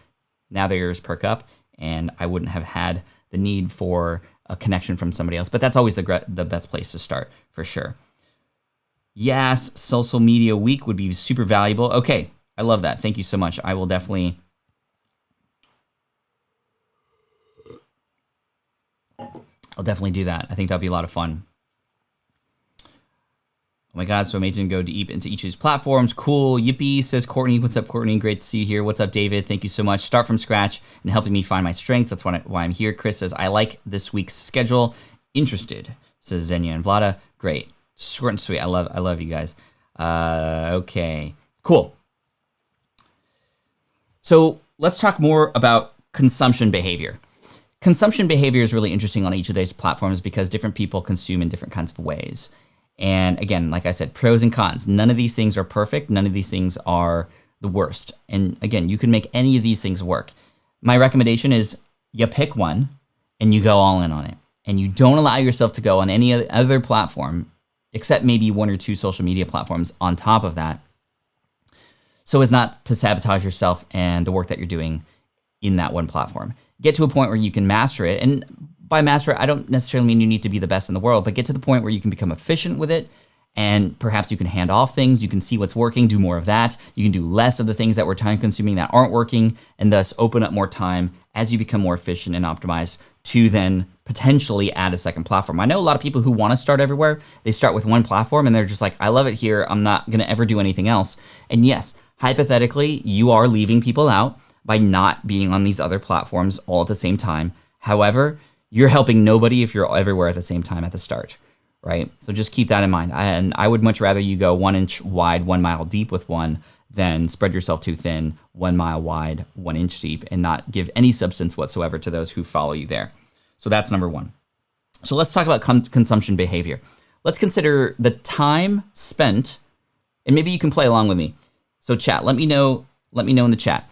Now their ears perk up, and I wouldn't have had the need for a connection from somebody else. But that's always the best place to start, for sure. Yes, social media week would be super valuable. Okay, I love that. Thank you so much. I will definitely... I'll definitely do that. I think that'll be a lot of fun. Oh my God, so amazing to go deep into each of these platforms. Cool. Yippee, says Courtney. What's up, Courtney? Great to see you here. What's up, David? Thank you so much. Start from scratch and helping me find my strengths. That's why I'm here. Chris says, I like this week's schedule. Interested, says Xenia and Vlada. Great. Short and sweet. I love you guys. Okay, cool. So let's talk more about consumption behavior. Consumption behavior is really interesting on each of these platforms because different people consume in different kinds of ways. And again, like I said, pros and cons. None of these things are perfect. None of these things are the worst. And again, you can make any of these things work. My recommendation is you pick one and you go all in on it. And you don't allow yourself to go on any other platform, except maybe one or two social media platforms on top of that, so as not to sabotage yourself and the work that you're doing in that one platform. Get to a point where you can master it. And by master it, I don't necessarily mean you need to be the best in the world, but get to the point where you can become efficient with it, and perhaps you can hand off things, you can see what's working, do more of that. You can do less of the things that were time consuming that aren't working, and thus open up more time as you become more efficient and optimized to then potentially add a second platform. I know a lot of people who want to start everywhere. They start with one platform and they're just like, I love it here. I'm not going to ever do anything else. And yes, hypothetically, you are leaving people out by not being on these other platforms all at the same time. However, you're helping nobody if you're everywhere at the same time at the start, right? So just keep that in mind. And I would much rather you go 1 inch wide, 1 mile deep with one than spread yourself too thin, 1 mile wide, 1 inch deep, and not give any substance whatsoever to those who follow you there. So that's number one. So let's talk about consumption behavior. Let's consider the time spent, and maybe you can play along with me. So chat, let me know in the chat.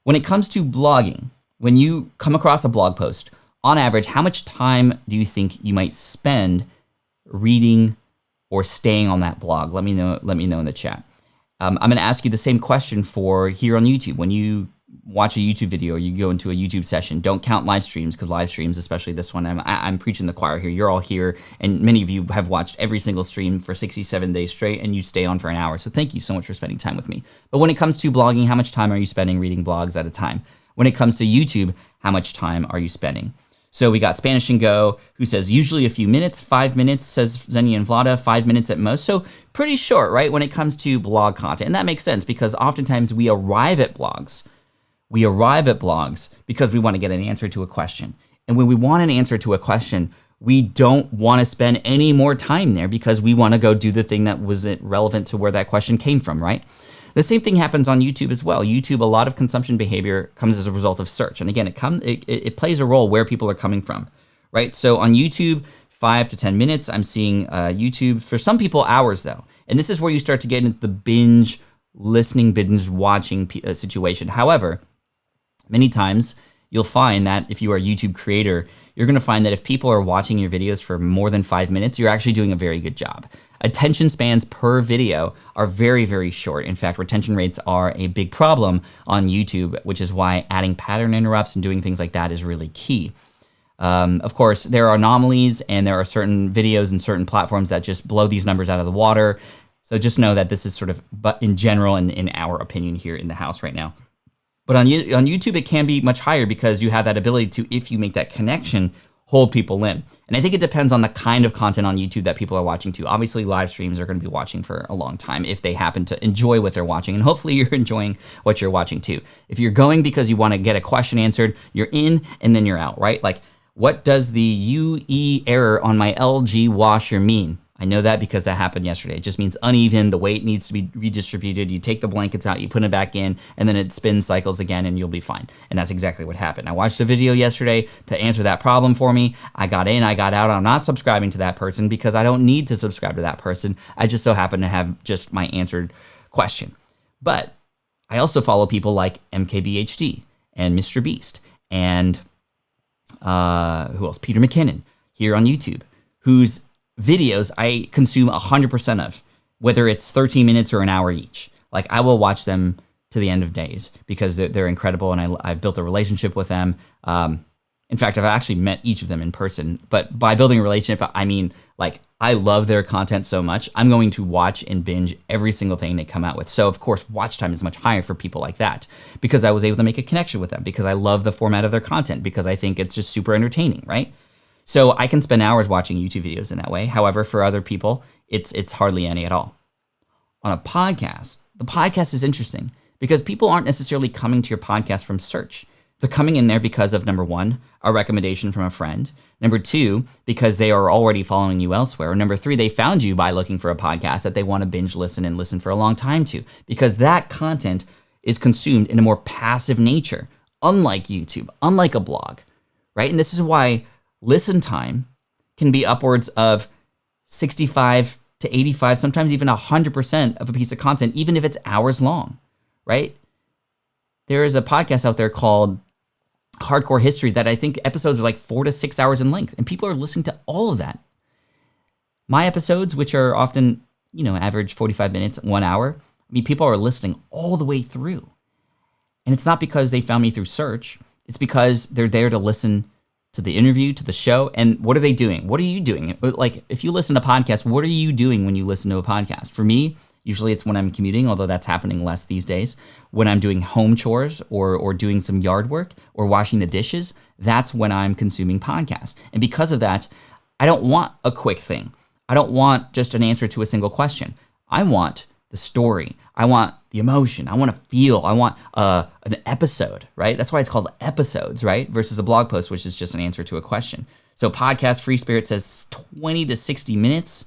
When it comes to blogging, when you come across a blog post, on average, how much time do you think you might spend reading or staying on that blog? Let me know in the chat. I'm going to ask you the same question for here on YouTube. When you watch a YouTube video or you go into a YouTube session, don't count live streams, because live streams, especially this one, I'm preaching the choir here. You're all here, and many of you have watched every single stream for 67 days straight, and you stay on for an hour. So thank you so much for spending time with me. But when it comes to blogging, how much time are you spending reading blogs at a time? When it comes to YouTube, how much time are you spending? So we got Spanish and Go, who says usually a few minutes, 5 minutes, says Xenia and Vlada, 5 minutes at most. So pretty short, right, when it comes to blog content. And that makes sense, because oftentimes we arrive at blogs. We arrive at blogs because we want to get an answer to a question. And when we want an answer to a question, we don't want to spend any more time there because we want to go do the thing that was relevant to where that question came from, right? The same thing happens on YouTube as well. YouTube, a lot of consumption behavior comes as a result of search. And again, it plays a role where people are coming from, right? So on YouTube, 5 to 10 minutes. I'm seeing YouTube, for some people, hours though. And this is where you start to get into the binge listening, binge watching situation. However, many times you'll find that if you are a YouTube creator, you're going to find that if people are watching your videos for more than 5 minutes, you're actually doing a very good job. Attention spans per video are very, very short. In fact, retention rates are a big problem on YouTube, which is why adding pattern interrupts and doing things like that is really key. Of course, there are anomalies, and there are certain videos and certain platforms that just blow these numbers out of the water. So just know that this is sort of, but in general, and in our opinion here in the house right now. But on YouTube, it can be much higher because you have that ability to, if you make that connection, hold people in. And I think it depends on the kind of content on YouTube that people are watching too. Obviously, live streams are going to be watching for a long time if they happen to enjoy what they're watching. And hopefully you're enjoying what you're watching too. If you're going because you want to get a question answered, you're in and then you're out, right? Like, what does the UE error on my LG washer mean? I know that because that happened yesterday. It just means uneven, the weight needs to be redistributed. You take the blankets out, you put it back in, and then it spins cycles again and you'll be fine. And that's exactly what happened. I watched a video yesterday to answer that problem for me. I got in, I got out. I'm not subscribing to that person because I don't need to subscribe to that person. I just so happen to have just my answered question. But I also follow people like MKBHD and Mr. Beast and who else? Peter McKinnon here on YouTube, whose videos I consume 100% of, whether it's 13 minutes or an hour each. Like, I will watch them to the end of days because they're incredible, and I've built a relationship with them. In fact, I've actually met each of them in person, but by building a relationship, I mean, like, I love their content so much. I'm going to watch and binge every single thing they come out with. So of course, watch time is much higher for people like that because I was able to make a connection with them, because I love the format of their content, because I think it's just super entertaining, right? So I can spend hours watching YouTube videos in that way. However, for other people, it's hardly any at all. On a podcast, the podcast is interesting because people aren't necessarily coming to your podcast from search. They're coming in there because of, number one, a recommendation from a friend. Number two, because they are already following you elsewhere. Or number three, they found you by looking for a podcast that they want to binge listen and listen for a long time to, because that content is consumed in a more passive nature, unlike YouTube, unlike a blog, right? And this is why listen time can be upwards of 65 to 85, sometimes even 100% of a piece of content, even if it's hours long, right? There is a podcast out there called Hardcore History that I think episodes are like 4 to 6 hours in length, and people are listening to all of that. My episodes, which are often, average 45 minutes, 1 hour, I mean, people are listening all the way through. And it's not because they found me through search. It's because they're there to listen to the interview, to the show. And what are they doing? What are you doing? Like, if you listen to podcasts, what are you doing when you listen to a podcast? For me, usually it's when I'm commuting, although that's happening less these days. When I'm doing home chores or doing some yard work or washing the dishes, that's when I'm consuming podcasts. And because of that, I don't want a quick thing. I don't want just an answer to a single question. I want the story. I want the emotion. I want to feel. I want an episode, right? That's why it's called episodes, right? Versus a blog post, which is just an answer to a question. So podcast Free Spirit says 20 to 60 minutes.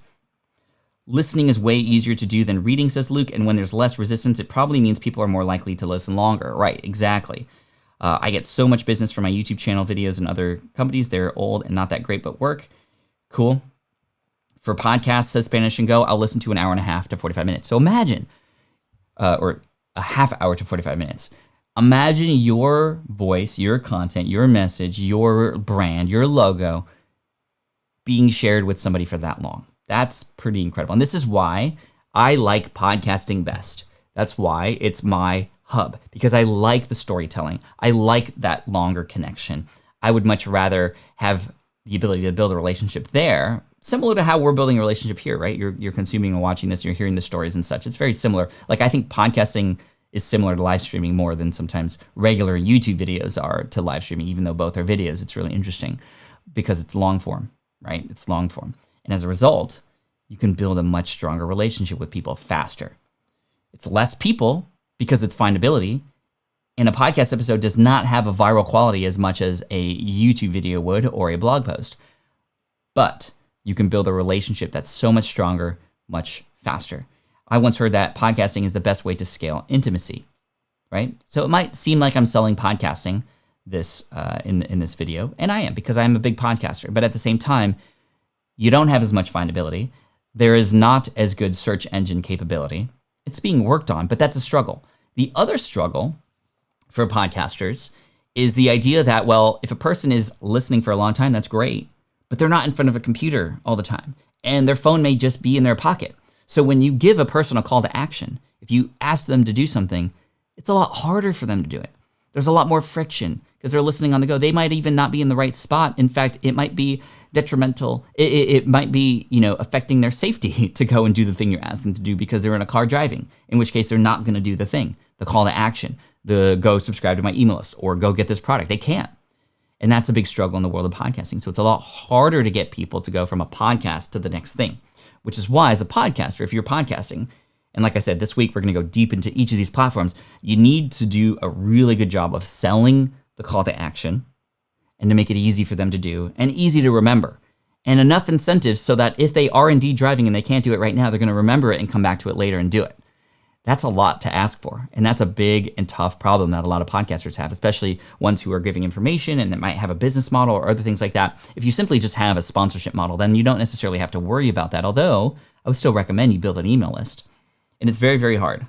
Listening is way easier to do than reading, says Luke. And when there's less resistance, it probably means people are more likely to listen longer. Right, exactly. I get so much business from my YouTube channel videos and other companies. They're old and not that great, but work. Cool. For podcasts, says Spanish and Go, I'll listen to an hour and a half to 45 minutes. So imagine, or a half hour to 45 minutes. Imagine your voice, your content, your message, your brand, your logo being shared with somebody for that long. That's pretty incredible. And this is why I like podcasting best. That's why it's my hub, because I like the storytelling. I like that longer connection. I would much rather have the ability to build a relationship there, similar to how we're building a relationship here, right? You're consuming and watching this, you're hearing the stories and such. It's very similar. Like, I think podcasting is similar to live streaming more than sometimes regular YouTube videos are to live streaming, even though both are videos. It's really interesting because it's long form, right? It's long form. And as a result, you can build a much stronger relationship with people faster. It's less people because it's findability. And a podcast episode does not have a viral quality as much as a YouTube video would or a blog post. But you can build a relationship that's so much stronger, much faster. I once heard that podcasting is the best way to scale intimacy, right? So it might seem like I'm selling podcasting this in this video, and I am, because I am a big podcaster. But at the same time, you don't have as much findability. There is not as good search engine capability. It's being worked on, but that's a struggle. The other struggle for podcasters is the idea that, well, if a person is listening for a long time, that's great, but they're not in front of a computer all the time, and their phone may just be in their pocket. So when you give a person a call to action, if you ask them to do something, it's a lot harder for them to do it. There's a lot more friction because they're listening on the go. They might even not be in the right spot. In fact, it might be detrimental. It might be, affecting their safety to go and do the thing you asked them to do because they're in a car driving, in which case they're not going to do the thing, the call to action, the go subscribe to my email list or go get this product. They can't. And that's a big struggle in the world of podcasting. So it's a lot harder to get people to go from a podcast to the next thing, which is why as a podcaster, if you're podcasting, and like I said, this week we're going to go deep into each of these platforms, you need to do a really good job of selling the call to action and to make it easy for them to do and easy to remember. And enough incentives so that if they are indeed driving and they can't do it right now, they're going to remember it and come back to it later and do it. That's a lot to ask for. And that's a big and tough problem that a lot of podcasters have, especially ones who are giving information and it might have a business model or other things like that. If you simply just have a sponsorship model, then you don't necessarily have to worry about that. Although I would still recommend you build an email list. And it's very, very hard.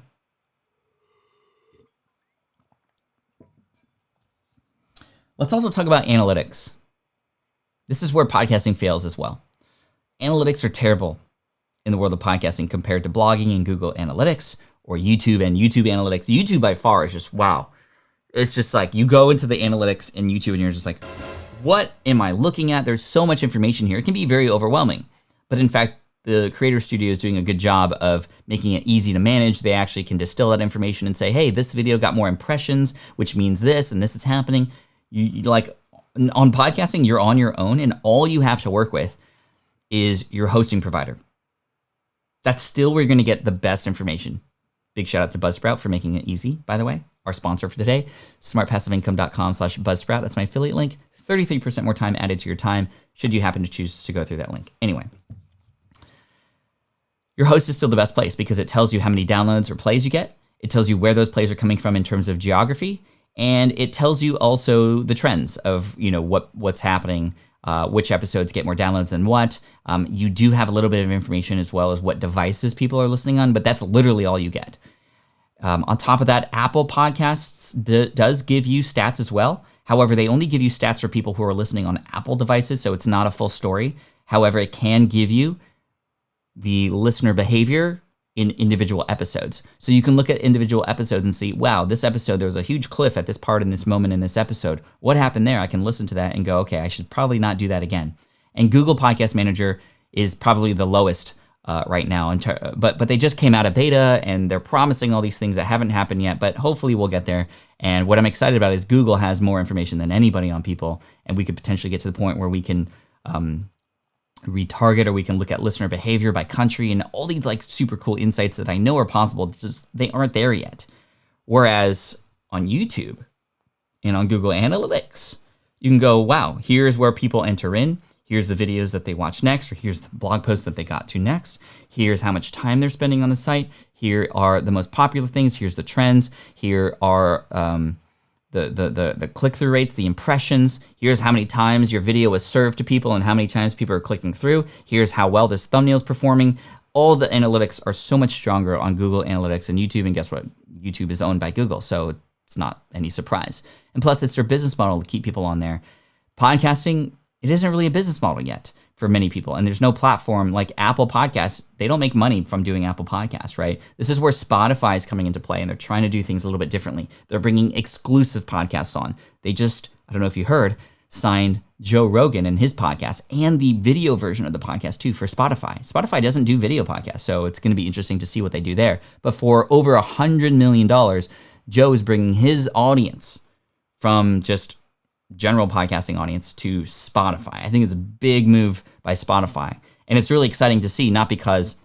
Let's also talk about analytics. This is where podcasting fails as well. Analytics are terrible in the world of podcasting compared to blogging and Google Analytics or YouTube and YouTube Analytics. YouTube by far is just, wow. It's just like you go into the analytics in YouTube and you're just like, what am I looking at? There's so much information here. It can be very overwhelming. But in fact, the Creator Studio is doing a good job of making it easy to manage. They actually can distill that information and say, hey, this video got more impressions, which means this, and this is happening. You like on podcasting, you're on your own, and all you have to work with is your hosting provider. That's still where you're going to get the best information. Big shout out to Buzzsprout for making it easy, by the way. Our sponsor for today, smartpassiveincome.com/Buzzsprout. That's my affiliate link. 33% more time added to your time should you happen to choose to go through that link. Anyway. Your host is still the best place because it tells you how many downloads or plays you get. It tells you where those plays are coming from in terms of geography. And it tells you also the trends of, what's happening, which episodes get more downloads than what. You do have a little bit of information as well as what devices people are listening on, but that's literally all you get. On top of that, Apple Podcasts does give you stats as well. However, they only give you stats for people who are listening on Apple devices, so it's not a full story. However, it can give you the listener behavior in individual episodes. So you can look at individual episodes and see, wow, this episode, there was a huge cliff at this part in this moment in this episode. What happened there? I can listen to that and go, okay, I should probably not do that again. And Google Podcast Manager is probably the lowest right now. But they just came out of beta and they're promising all these things that haven't happened yet, but hopefully we'll get there. And what I'm excited about is Google has more information than anybody on people, and we could potentially get to the point where we can retarget, or we can look at listener behavior by country and all these like super cool insights that I know are possible, just they aren't there yet. Whereas on YouTube and on Google Analytics, you can go, wow, here's where people enter in. Here's the videos that they watch next, or here's the blog posts that they got to next. Here's how much time they're spending on the site. Here are the most popular things. Here's the trends. Here are the click-through rates, the impressions. Here's how many times your video was served to people and how many times people are clicking through. Here's how well this thumbnail is performing. All the analytics are so much stronger on Google Analytics and YouTube. And guess what? YouTube is owned by Google. So it's not any surprise. And plus, it's their business model to keep people on there. Podcasting, it isn't really a business model yet for many people. And there's no platform like Apple Podcasts. They don't make money from doing Apple Podcasts, right? This is where Spotify is coming into play, and they're trying to do things a little bit differently. They're bringing exclusive podcasts on. They just, I don't know if you heard, signed Joe Rogan and his podcast and the video version of the podcast too for Spotify. Spotify doesn't do video podcasts, so it's going to be interesting to see what they do there. But for over $100 million, Joe is bringing his audience from just general podcasting audience to Spotify. I think it's a big move by Spotify. And it's really exciting to see, not because,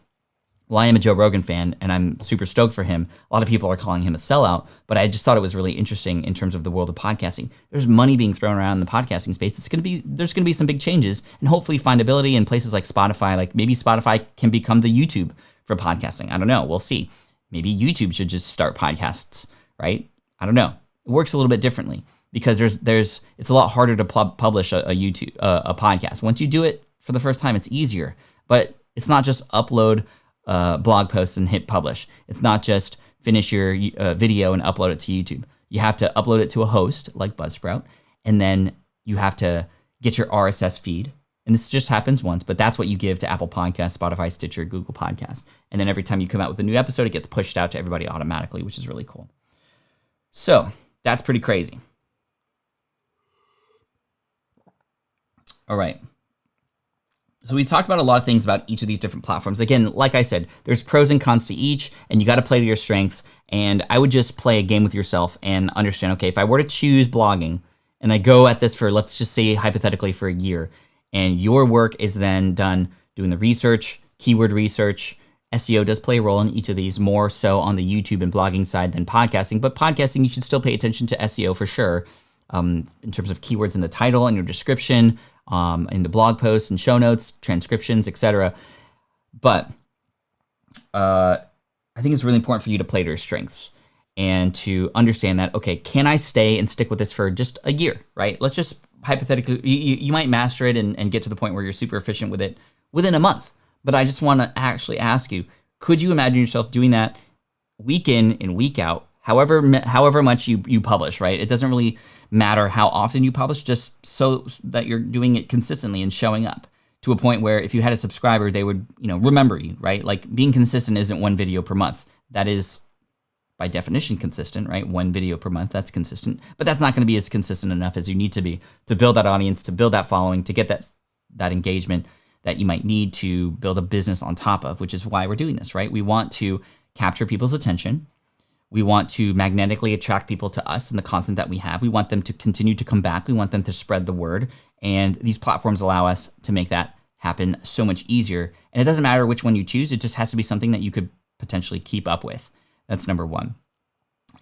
well, I am a Joe Rogan fan and I'm super stoked for him. A lot of people are calling him a sellout, but I just thought it was really interesting in terms of the world of podcasting. There's money being thrown around in the podcasting space. There's going to be some big changes, and hopefully findability in places like Spotify, like maybe Spotify can become the YouTube for podcasting. I don't know. We'll see. Maybe YouTube should just start podcasts, right? I don't know. It works a little bit differently because it's a lot harder to publish a podcast. Once you do it for the first time, it's easier, but it's not just upload blog posts and hit publish. It's not just finish your video and upload it to YouTube. You have to upload it to a host like Buzzsprout, and then you have to get your RSS feed. And this just happens once, but that's what you give to Apple Podcasts, Spotify, Stitcher, Google Podcasts. And then every time you come out with a new episode, it gets pushed out to everybody automatically, which is really cool. So that's pretty crazy. All right. So we talked about a lot of things about each of these different platforms. Again, like I said, there's pros and cons to each, and you got to play to your strengths. And I would just play a game with yourself and understand, okay, if I were to choose blogging and I go at this for, let's just say hypothetically for a year, and your work is then done doing the research, keyword research. SEO does play a role in each of these, more so on the YouTube and blogging side than podcasting. But podcasting, you should still pay attention to SEO for sure, in terms of keywords in the title and your description, in the blog posts and show notes, transcriptions, etc. But I think it's really important for you to play to your strengths and to understand that, okay, can I stay and stick with this for just a year, right? Let's just hypothetically, you might master it and get to the point where you're super efficient with it within a month. But I just want to actually ask you, could you imagine yourself doing that week in and week out, however much you publish, right? It doesn't really matter how often you publish, just so that you're doing it consistently and showing up to a point where if you had a subscriber, they would, remember you, right? Like being consistent isn't one video per month. That is by definition consistent, right? One video per month, that's consistent. But that's not going to be as consistent enough as you need to be to build that audience, to build that following, to get that engagement that you might need to build a business on top of, which is why we're doing this, right? We want to capture people's attention. We want to magnetically attract people to us and the content that we have. We want them to continue to come back. We want them to spread the word. And these platforms allow us to make that happen so much easier. And it doesn't matter which one you choose. It just has to be something that you could potentially keep up with. That's number one.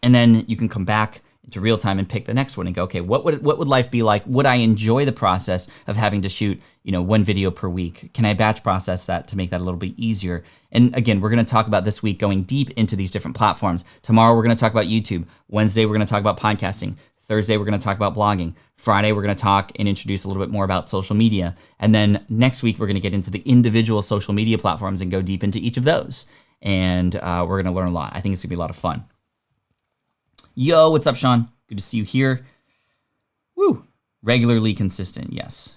And then you can come back into real time and pick the next one and go, okay, what would life be like? Would I enjoy the process of having to shoot, one video per week? Can I batch process that to make that a little bit easier? And again, we're going to talk about this week going deep into these different platforms. Tomorrow, we're going to talk about YouTube. Wednesday, we're going to talk about podcasting. Thursday, we're going to talk about blogging. Friday, we're going to talk and introduce a little bit more about social media. And then next week, we're going to get into the individual social media platforms and go deep into each of those. And we're going to learn a lot. I think it's going to be a lot of fun. Yo, what's up, Sean? Good to see you here. Woo. Regularly consistent, yes.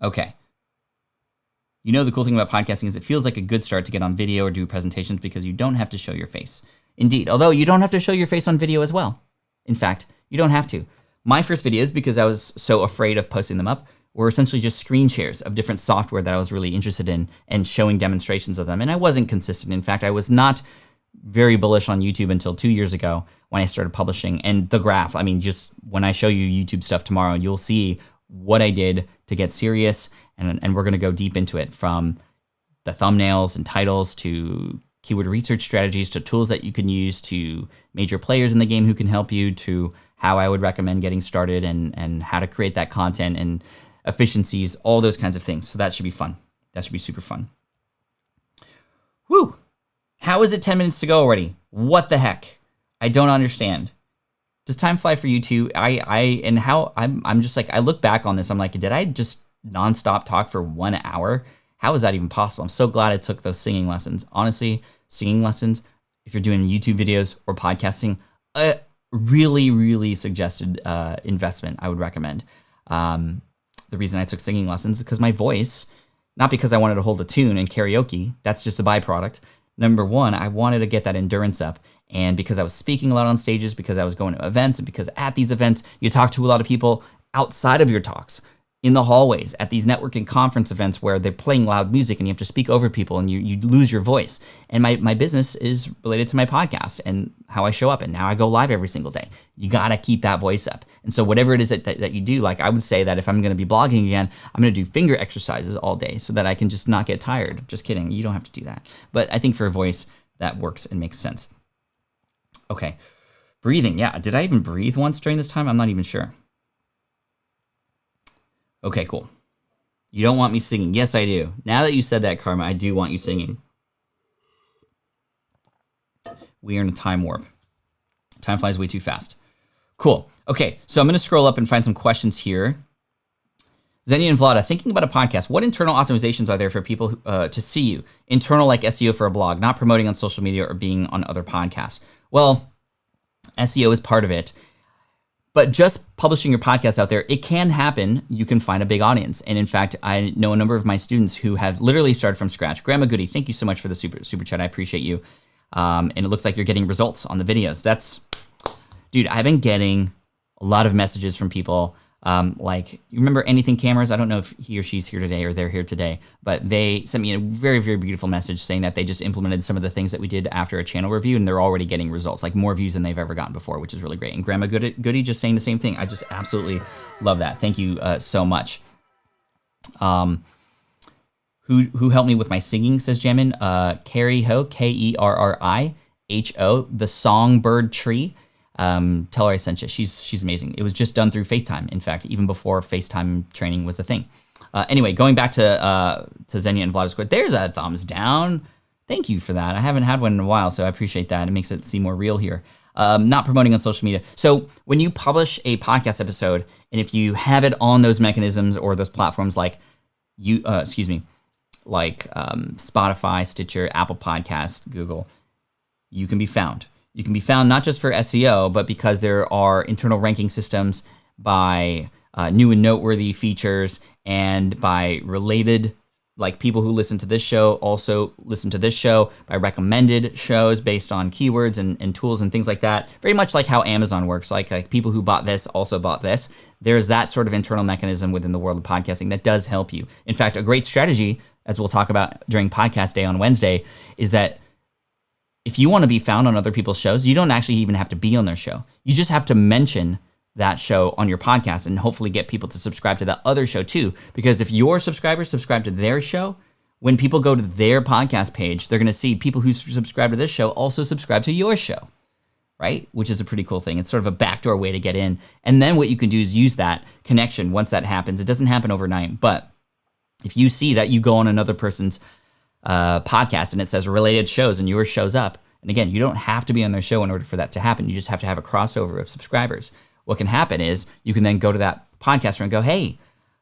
Okay. The cool thing about podcasting is it feels like a good start to get on video or do presentations because you don't have to show your face. Indeed, although you don't have to show your face on video as well. In fact, you don't have to. My first videos, because I was so afraid of posting them up, were essentially just screen shares of different software that I was really interested in and showing demonstrations of them. And I wasn't consistent. In fact, I was not very bullish on YouTube until 2 years ago when I started publishing. And the graph, just when I show you YouTube stuff tomorrow, you'll see what I did to get serious. And we're going to go deep into it, from the thumbnails and titles to keyword research strategies to tools that you can use to major players in the game who can help you to how I would recommend getting started and how to create that content and efficiencies, all those kinds of things. So that should be fun. That should be super fun. Woo! How is it 10 minutes to go already? What the heck? I don't understand. Does time fly for you too? I'm just like, I look back on this, I'm like, did I just nonstop talk for 1 hour? How is that even possible? I'm so glad I took those singing lessons. Honestly, singing lessons, if you're doing YouTube videos or podcasting, a really, really suggested investment I would recommend. The reason I took singing lessons is because my voice, not because I wanted to hold a tune and karaoke, that's just a byproduct. Number one, I wanted to get that endurance up. And because I was speaking a lot on stages, because I was going to events, and because at these events, you talk to a lot of people outside of your talks, in the hallways, at these networking conference events where they're playing loud music and you have to speak over people and you lose your voice. And my business is related to my podcast and how I show up. And now I go live every single day. You got to keep that voice up. And so whatever it is that you do, like I would say that if I'm going to be blogging again, I'm going to do finger exercises all day so that I can just not get tired. Just kidding. You don't have to do that. But I think for a voice, that works and makes sense. Okay. Breathing. Yeah. Did I even breathe once during this time? I'm not even sure. Okay, cool. You don't want me singing. Yes, I do. Now that you said that, Karma, I do want you singing. We are in a time warp. Time flies way too fast. Cool. Okay, so I'm going to scroll up and find some questions here. Xenia and Vlada, thinking about a podcast, what internal optimizations are there for people to see you? Internal like SEO for a blog, not promoting on social media or being on other podcasts. Well, SEO is part of it. But just publishing your podcast out there, it can happen. You can find a big audience. And in fact, I know a number of my students who have literally started from scratch. Grandma Goody, thank you so much for the super chat. I appreciate you. And it looks like you're getting results on the videos. Dude, I've been getting a lot of messages from people. Like, you remember Anything Cameras? I don't know if he or she's here today or they're here today, but they sent me a very, very beautiful message saying that they just implemented some of the things that we did after a channel review, and they're already getting results, like more views than they've ever gotten before, which is really great. And Grandma Goody just saying the same thing. I just absolutely love that. Thank you so much. Who helped me with my singing, says Jamin. Carrie Ho, Kerriho, the Songbird Tree. Tell her I sent you. She's amazing. It was just done through FaceTime. In fact, even before FaceTime training was the thing. Anyway, going back to Xenia and Vlad's quote, there's a thumbs down. Thank you for that. I haven't had one in a while, so I appreciate that. It makes it seem more real here. Not promoting on social media. So when you publish a podcast episode, and if you have it on those mechanisms or those platforms like Spotify, Stitcher, Apple Podcasts, Google, you can be found. You can be found not just for SEO, but because there are internal ranking systems by new and noteworthy features and by related, like people who listen to this show also listen to this show, by recommended shows based on keywords and tools and things like that. Very much like how Amazon works, like people who bought this also bought this. There's that sort of internal mechanism within the world of podcasting that does help you. In fact, a great strategy, as we'll talk about during podcast day on Wednesday, is that if you want to be found on other people's shows, you don't actually even have to be on their show. You just have to mention that show on your podcast and hopefully get people to subscribe to that other show too. Because if your subscribers subscribe to their show, when people go to their podcast page, they're going to see people who subscribe to this show also subscribe to your show, right? Which is a pretty cool thing. It's sort of a backdoor way to get in. And then what you can do is use that connection once that happens. It doesn't happen overnight, but if you see that you go on another person's podcast and it says related shows and yours shows up, and again, you don't have to be on their show in order for that to happen. You just have to have a crossover of subscribers. What can happen is you can then go to that podcaster and go, hey,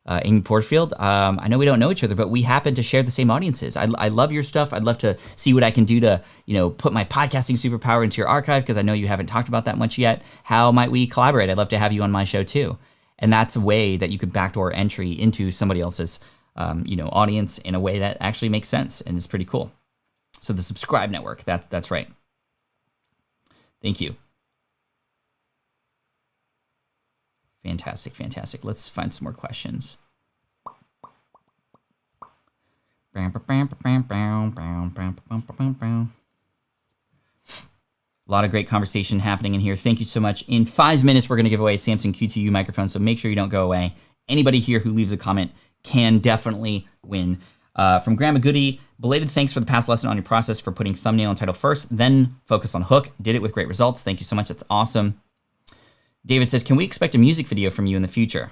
Amy Porterfield, I know we don't know each other, but we happen to share the same audiences. I love your stuff. I'd love to see what I can do to, put my podcasting superpower into your archive, because I know you haven't talked about that much yet. How might we collaborate? I'd love to have you on my show too. And that's a way that you could backdoor entry into somebody else's audience in a way that actually makes sense and is pretty cool. So the subscribe network, that's right. Thank you. Fantastic. Let's find some more questions. A lot of great conversation happening in here. Thank you so much. In 5 minutes, we're going to give away a Samsung Q2U microphone, so make sure you don't go away. Anybody here who leaves a comment can definitely win. From Grandma Goody, belated thanks for the past lesson on your process for putting thumbnail and title first, then focus on hook. Did it with great results. Thank you so much. That's awesome. David says, can we expect a music video from you in the future?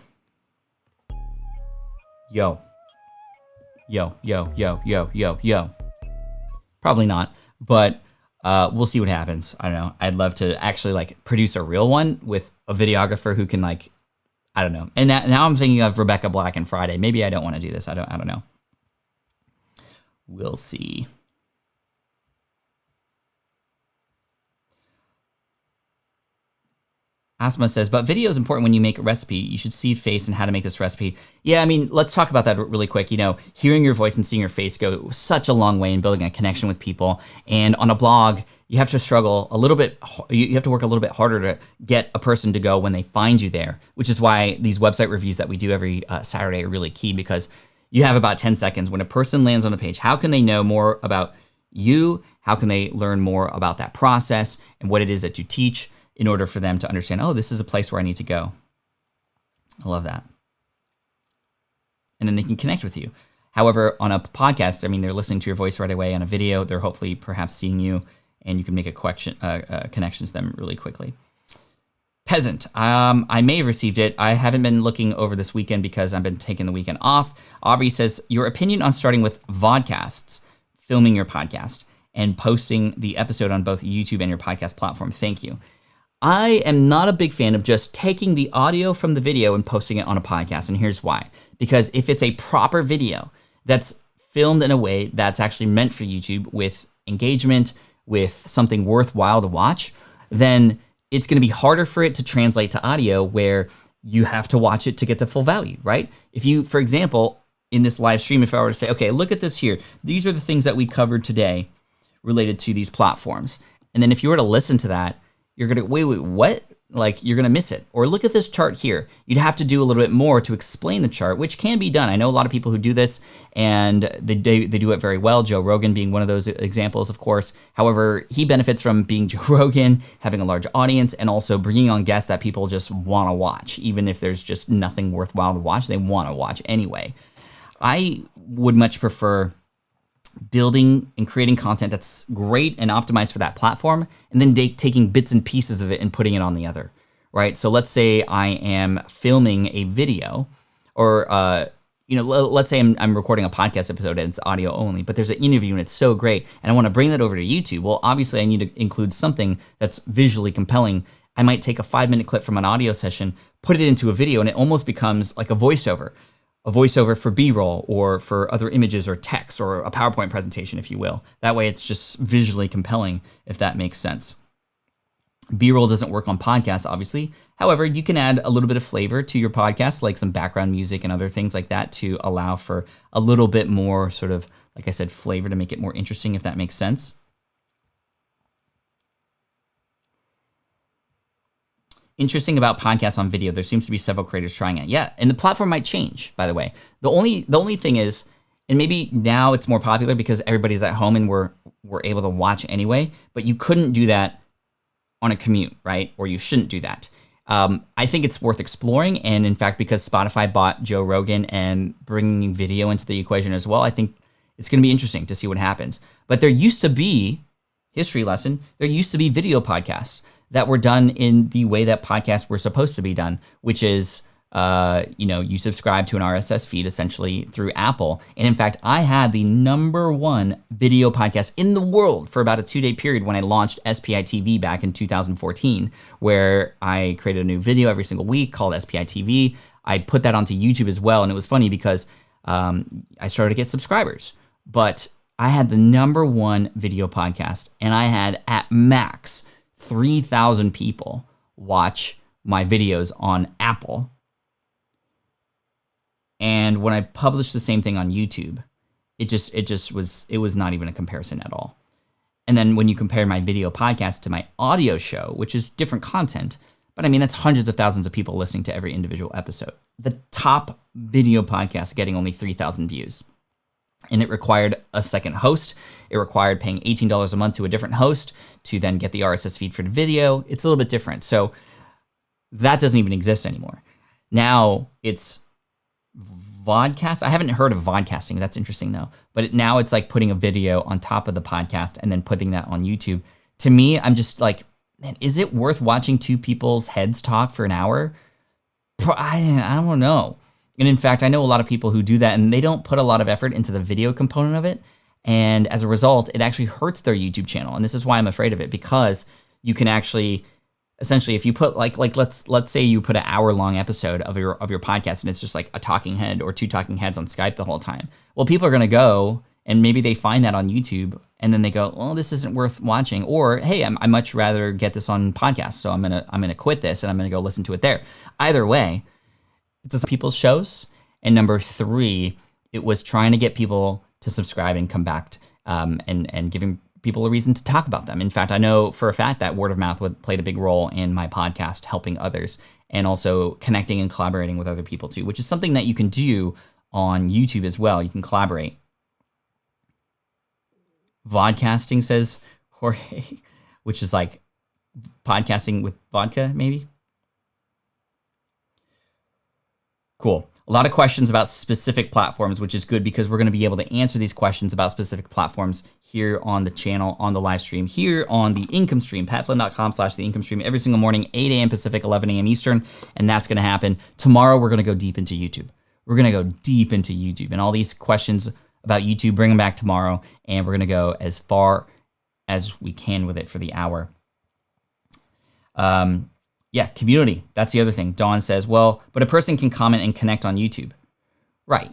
Yo. Probably not, but we'll see what happens. I don't know. I'd love to actually produce a real one with a videographer who can I don't know. And now I'm thinking of Rebecca Black and Friday. Maybe I don't want to do this. I don't know. We'll see. Asma says, but video is important when you make a recipe. You should see face and how to make this recipe. Yeah, I mean, let's talk about that really quick. You know, hearing your voice and seeing your face go such a long way in building a connection with people. And on a blog, you have to struggle a little bit. You have to work a little bit harder to get a person to go when they find you there, which is why these website reviews that we do every Saturday are really key, because you have about 10 seconds. When a person lands on a page, how can they know more about you? How can they learn more about that process and what it is that you teach, in order for them to understand, oh, this is a place where I need to go. I love that. And then they can connect with you. However, on a podcast, I mean, they're listening to your voice right away. On a video, they're hopefully perhaps seeing you, and you can make a connection to them really quickly. Peasant, I may have received it. I haven't been looking over this weekend because I've been taking the weekend off. Aubrey says, your opinion on starting with vodcasts, filming your podcast, and posting the episode on both YouTube and your podcast platform. Thank you. I am not a big fan of just taking the audio from the video and posting it on a podcast, and here's why. Because if it's a proper video that's filmed in a way that's actually meant for YouTube, with engagement, with something worthwhile to watch, then it's going to be harder for it to translate to audio, where you have to watch it to get the full value, right? If you, for example, in this live stream, if I were to say, okay, look at this here. These are the things that we covered today related to these platforms. And then if you were to listen to that, you're gonna, wait, what? Like, you're gonna miss it. Or look at this chart here. You'd have to do a little bit more to explain the chart, which can be done. I know a lot of people who do this, and they do it very well. Joe Rogan being one of those examples, of course. However, he benefits from being Joe Rogan, having a large audience, and also bringing on guests that people just wanna watch. Even if there's just nothing worthwhile to watch, they wanna watch anyway. I would much prefer building and creating content that's great and optimized for that platform, and then taking bits and pieces of it and putting it on the other, right? So let's say I am filming a video, or let's say I'm recording a podcast episode and it's audio only, but there's an interview and it's so great, and I want to bring that over to YouTube. Well, obviously I need to include something that's visually compelling. I might take a 5-minute clip from an audio session, put it into a video, and it almost becomes like a voiceover for B-roll, or for other images or text, or a PowerPoint presentation, if you will. That way it's just visually compelling, if that makes sense. B-roll doesn't work on podcasts, obviously. However, you can add a little bit of flavor to your podcast, like some background music and other things like that, to allow for a little bit more sort of, like I said, flavor, to make it more interesting, if that makes sense. Interesting about podcasts on video, there seems to be several creators trying it. Yeah, and the platform might change, by the way. The only thing is, and maybe now it's more popular because everybody's at home and we're able to watch anyway, but you couldn't do that on a commute, right? Or you shouldn't do that. I think it's worth exploring, and in fact, because Spotify bought Joe Rogan and bringing video into the equation as well, I think it's going to be interesting to see what happens. But there used to be, history lesson, there used to be video podcasts that were done in the way that podcasts were supposed to be done, which is, you subscribe to an RSS feed essentially through Apple. And in fact, I had the #1 video podcast in the world for about a 2-day period when I launched SPI TV back in 2014, where I created a new video every single week called SPI TV. I put that onto YouTube as well. And it was funny because I started to get subscribers, but I had the #1 video podcast, and I had at max 3,000 people watch my videos on Apple. And when I published the same thing on YouTube, it was not even a comparison at all. And then when you compare my video podcast to my audio show, which is different content, but I mean, that's hundreds of thousands of people listening to every individual episode. The top video podcast getting only 3,000 views. And it required a second host. It required paying $18 a month to a different host to then get the RSS feed for the video. It's a little bit different. So that doesn't even exist anymore. Now it's vodcast. I haven't heard of vodcasting. That's interesting though. But now it's like putting a video on top of the podcast and then putting that on YouTube. To me, I'm just like, man, is it worth watching two people's heads talk for an hour? I don't know. And in fact, I know a lot of people who do that, and they don't put a lot of effort into the video component of it. And as a result, it actually hurts their YouTube channel. And this is why I'm afraid of it, because you can actually, essentially, if you put like let's say you put an hour-long episode of your podcast, and it's just like a talking head or two talking heads on Skype the whole time. Well, people are going to go And maybe they find that on YouTube and then they go, well, this isn't worth watching. Or, hey, I much rather get this on podcast. So I'm gonna quit this and I'm gonna go listen to it there. Either way, it's people's shows. And number 3, it was trying to get people to subscribe and come back and giving people a reason to talk about them. In fact, I know for a fact that word of mouth played a big role in my podcast, helping others and also connecting and collaborating with other people too, which is something that you can do on YouTube as well. You can collaborate. Vodcasting, says Jorge, which is like podcasting with vodka, maybe. Cool. A lot of questions about specific platforms, which is good because we're going to be able to answer these questions about specific platforms here on the channel, on the live stream, here on the income stream, patflynn.com/the income stream, every single morning, 8 a.m. Pacific, 11 a.m. Eastern. And that's going to happen. Tomorrow, we're going to go deep into YouTube. We're going to go deep into YouTube and all these questions about YouTube, bring them back tomorrow. And we're going to go as far as we can with it for the hour. Yeah, community. That's the other thing. Dawn says, well, but a person can comment and connect on YouTube. Right.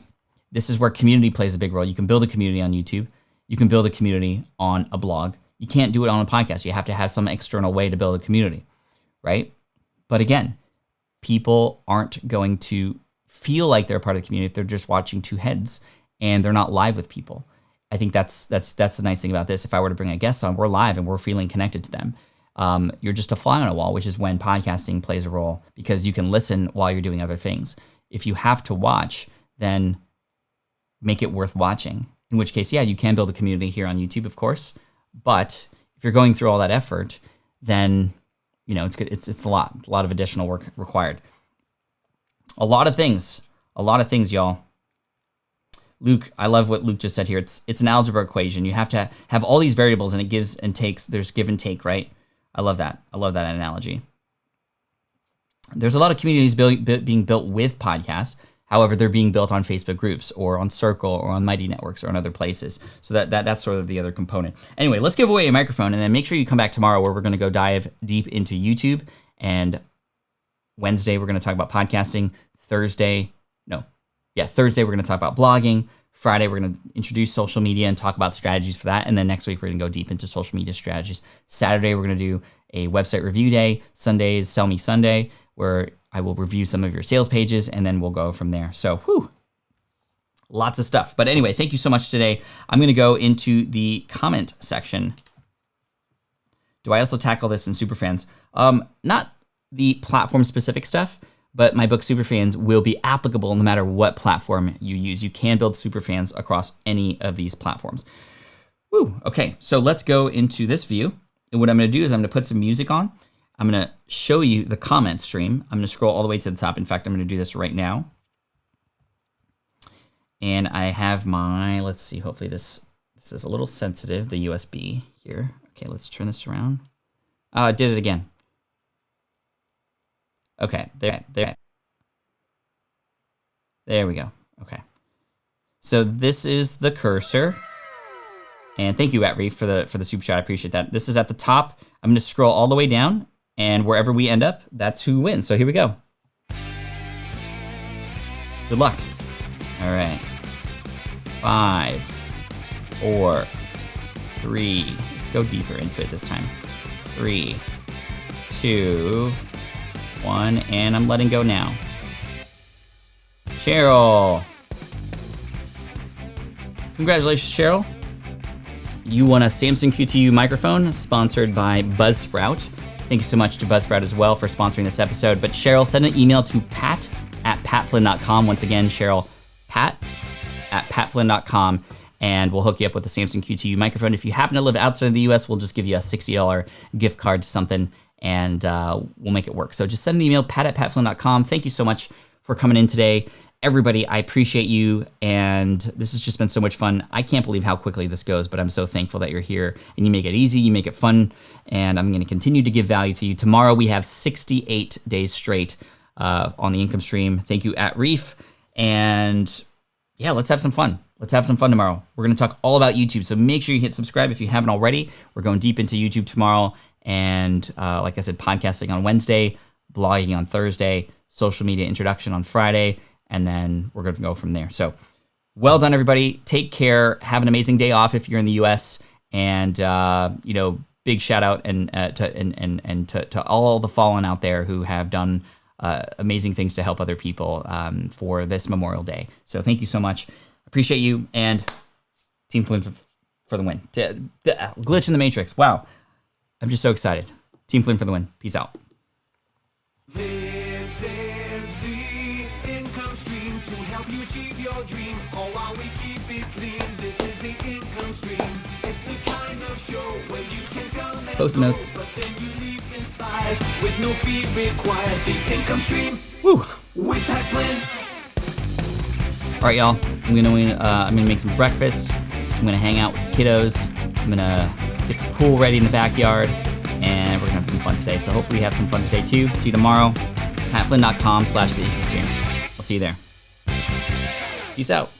This is where community plays a big role. You can build a community on YouTube. You can build a community on a blog. You can't do it on a podcast. You have to have some external way to build a community, right? But again, people aren't going to feel like they're a part of the community if they're just watching two heads and they're not live with people. I think that's the nice thing about this. If I were to bring a guest on, we're live and we're feeling connected to them. You're just a fly on a wall, which is when podcasting plays a role because you can listen while you're doing other things. If you have to watch, then make it worth watching. In which case, yeah, you can build a community here on YouTube, of course. But if you're going through all that effort, then it's good. It's a lot of additional work required. A lot of things, y'all. Luke, I love what Luke just said here. It's an algebra equation. You have to have all these variables, and it gives and takes. There's give and take, right? I love that. I love that analogy. There's a lot of communities being built with podcasts. However, they're being built on Facebook groups or on Circle or on Mighty Networks or on other places. So that's sort of the other component. Anyway, let's give away a microphone and then make sure you come back tomorrow where we're going to go dive deep into YouTube. And Wednesday, we're going to talk about podcasting. Thursday, we're going to talk about blogging. Friday, we're going to introduce social media and talk about strategies for that. And then next week, we're going to go deep into social media strategies. Saturday, we're going to do a website review day. Sunday is Sell Me Sunday, where I will review some of your sales pages, and then we'll go from there. So, lots of stuff. But anyway, thank you so much today. I'm going to go into the comment section. Do I also tackle this in Superfans? Not the platform-specific stuff, but my book Superfans will be applicable no matter what platform you use. You can build Superfans across any of these platforms. Okay, so let's go into this view. And what I'm going to do is I'm going to put some music on. I'm going to show you the comment stream. I'm going to scroll all the way to the top. In fact, I'm going to do this right now. And I have my, let's see, hopefully this is a little sensitive, the USB here. Okay, let's turn this around. Oh, I did it again. Okay, there we go. Okay. So this is the cursor. And thank you, Reef, for the super chat. I appreciate that. This is at the top. I'm going to scroll all the way down, and wherever we end up, that's who wins. So here we go. Good luck. All right. 5, 4, 3. Let's go deeper into it this time. 3, 2, 1, and I'm letting go now. Cheryl. Congratulations, Cheryl. You won a Samsung QTU microphone sponsored by Buzzsprout. Thank you so much to Buzzsprout as well for sponsoring this episode. But Cheryl, send an email to pat@patflynn.com. Once again, Cheryl, pat@patflynn.com, and we'll hook you up with the Samsung QTU microphone. If you happen to live outside of the US, we'll just give you a $60 gift card to something, and we'll make it work. So just send an email, pat@patflynn.com. Thank you so much for coming in today. Everybody, I appreciate you, and this has just been so much fun. I can't believe how quickly this goes, but I'm so thankful that you're here, and you make it easy, you make it fun, and I'm going to continue to give value to you. Tomorrow, we have 68 days straight on the income stream. Thank you, @Reef, and yeah, let's have some fun. Let's have some fun tomorrow. We're going to talk all about YouTube, so make sure you hit subscribe if you haven't already. We're going deep into YouTube tomorrow, and like I said, podcasting on Wednesday, blogging on Thursday, social media introduction on Friday, and then we're going to go from there. So Well done, everybody. Take care. Have an amazing day off if you're in the U.S. And big shout out to all the fallen out there who have done amazing things to help other people for this Memorial Day. So thank you so much. Appreciate you, and Team Flynn for the win. Glitch in the Matrix. Wow. I'm just so excited. Team Flynn for the win. Peace out. This is the income stream to help you achieve your dream. All while we keep it clean. This is the income stream. It's the kind of show where you can come and Post-it notes. but then you leave inspired with no fee required. The income stream. Woo. With Pat Flynn. All right, y'all. I'm gonna make some breakfast. I'm gonna hang out with the kiddos. I'm gonna get the pool ready in the backyard, and we're gonna have some fun today. So hopefully you have some fun today too. See you tomorrow. PatFlynn.com/theincomestream. I'll see you there. Peace out.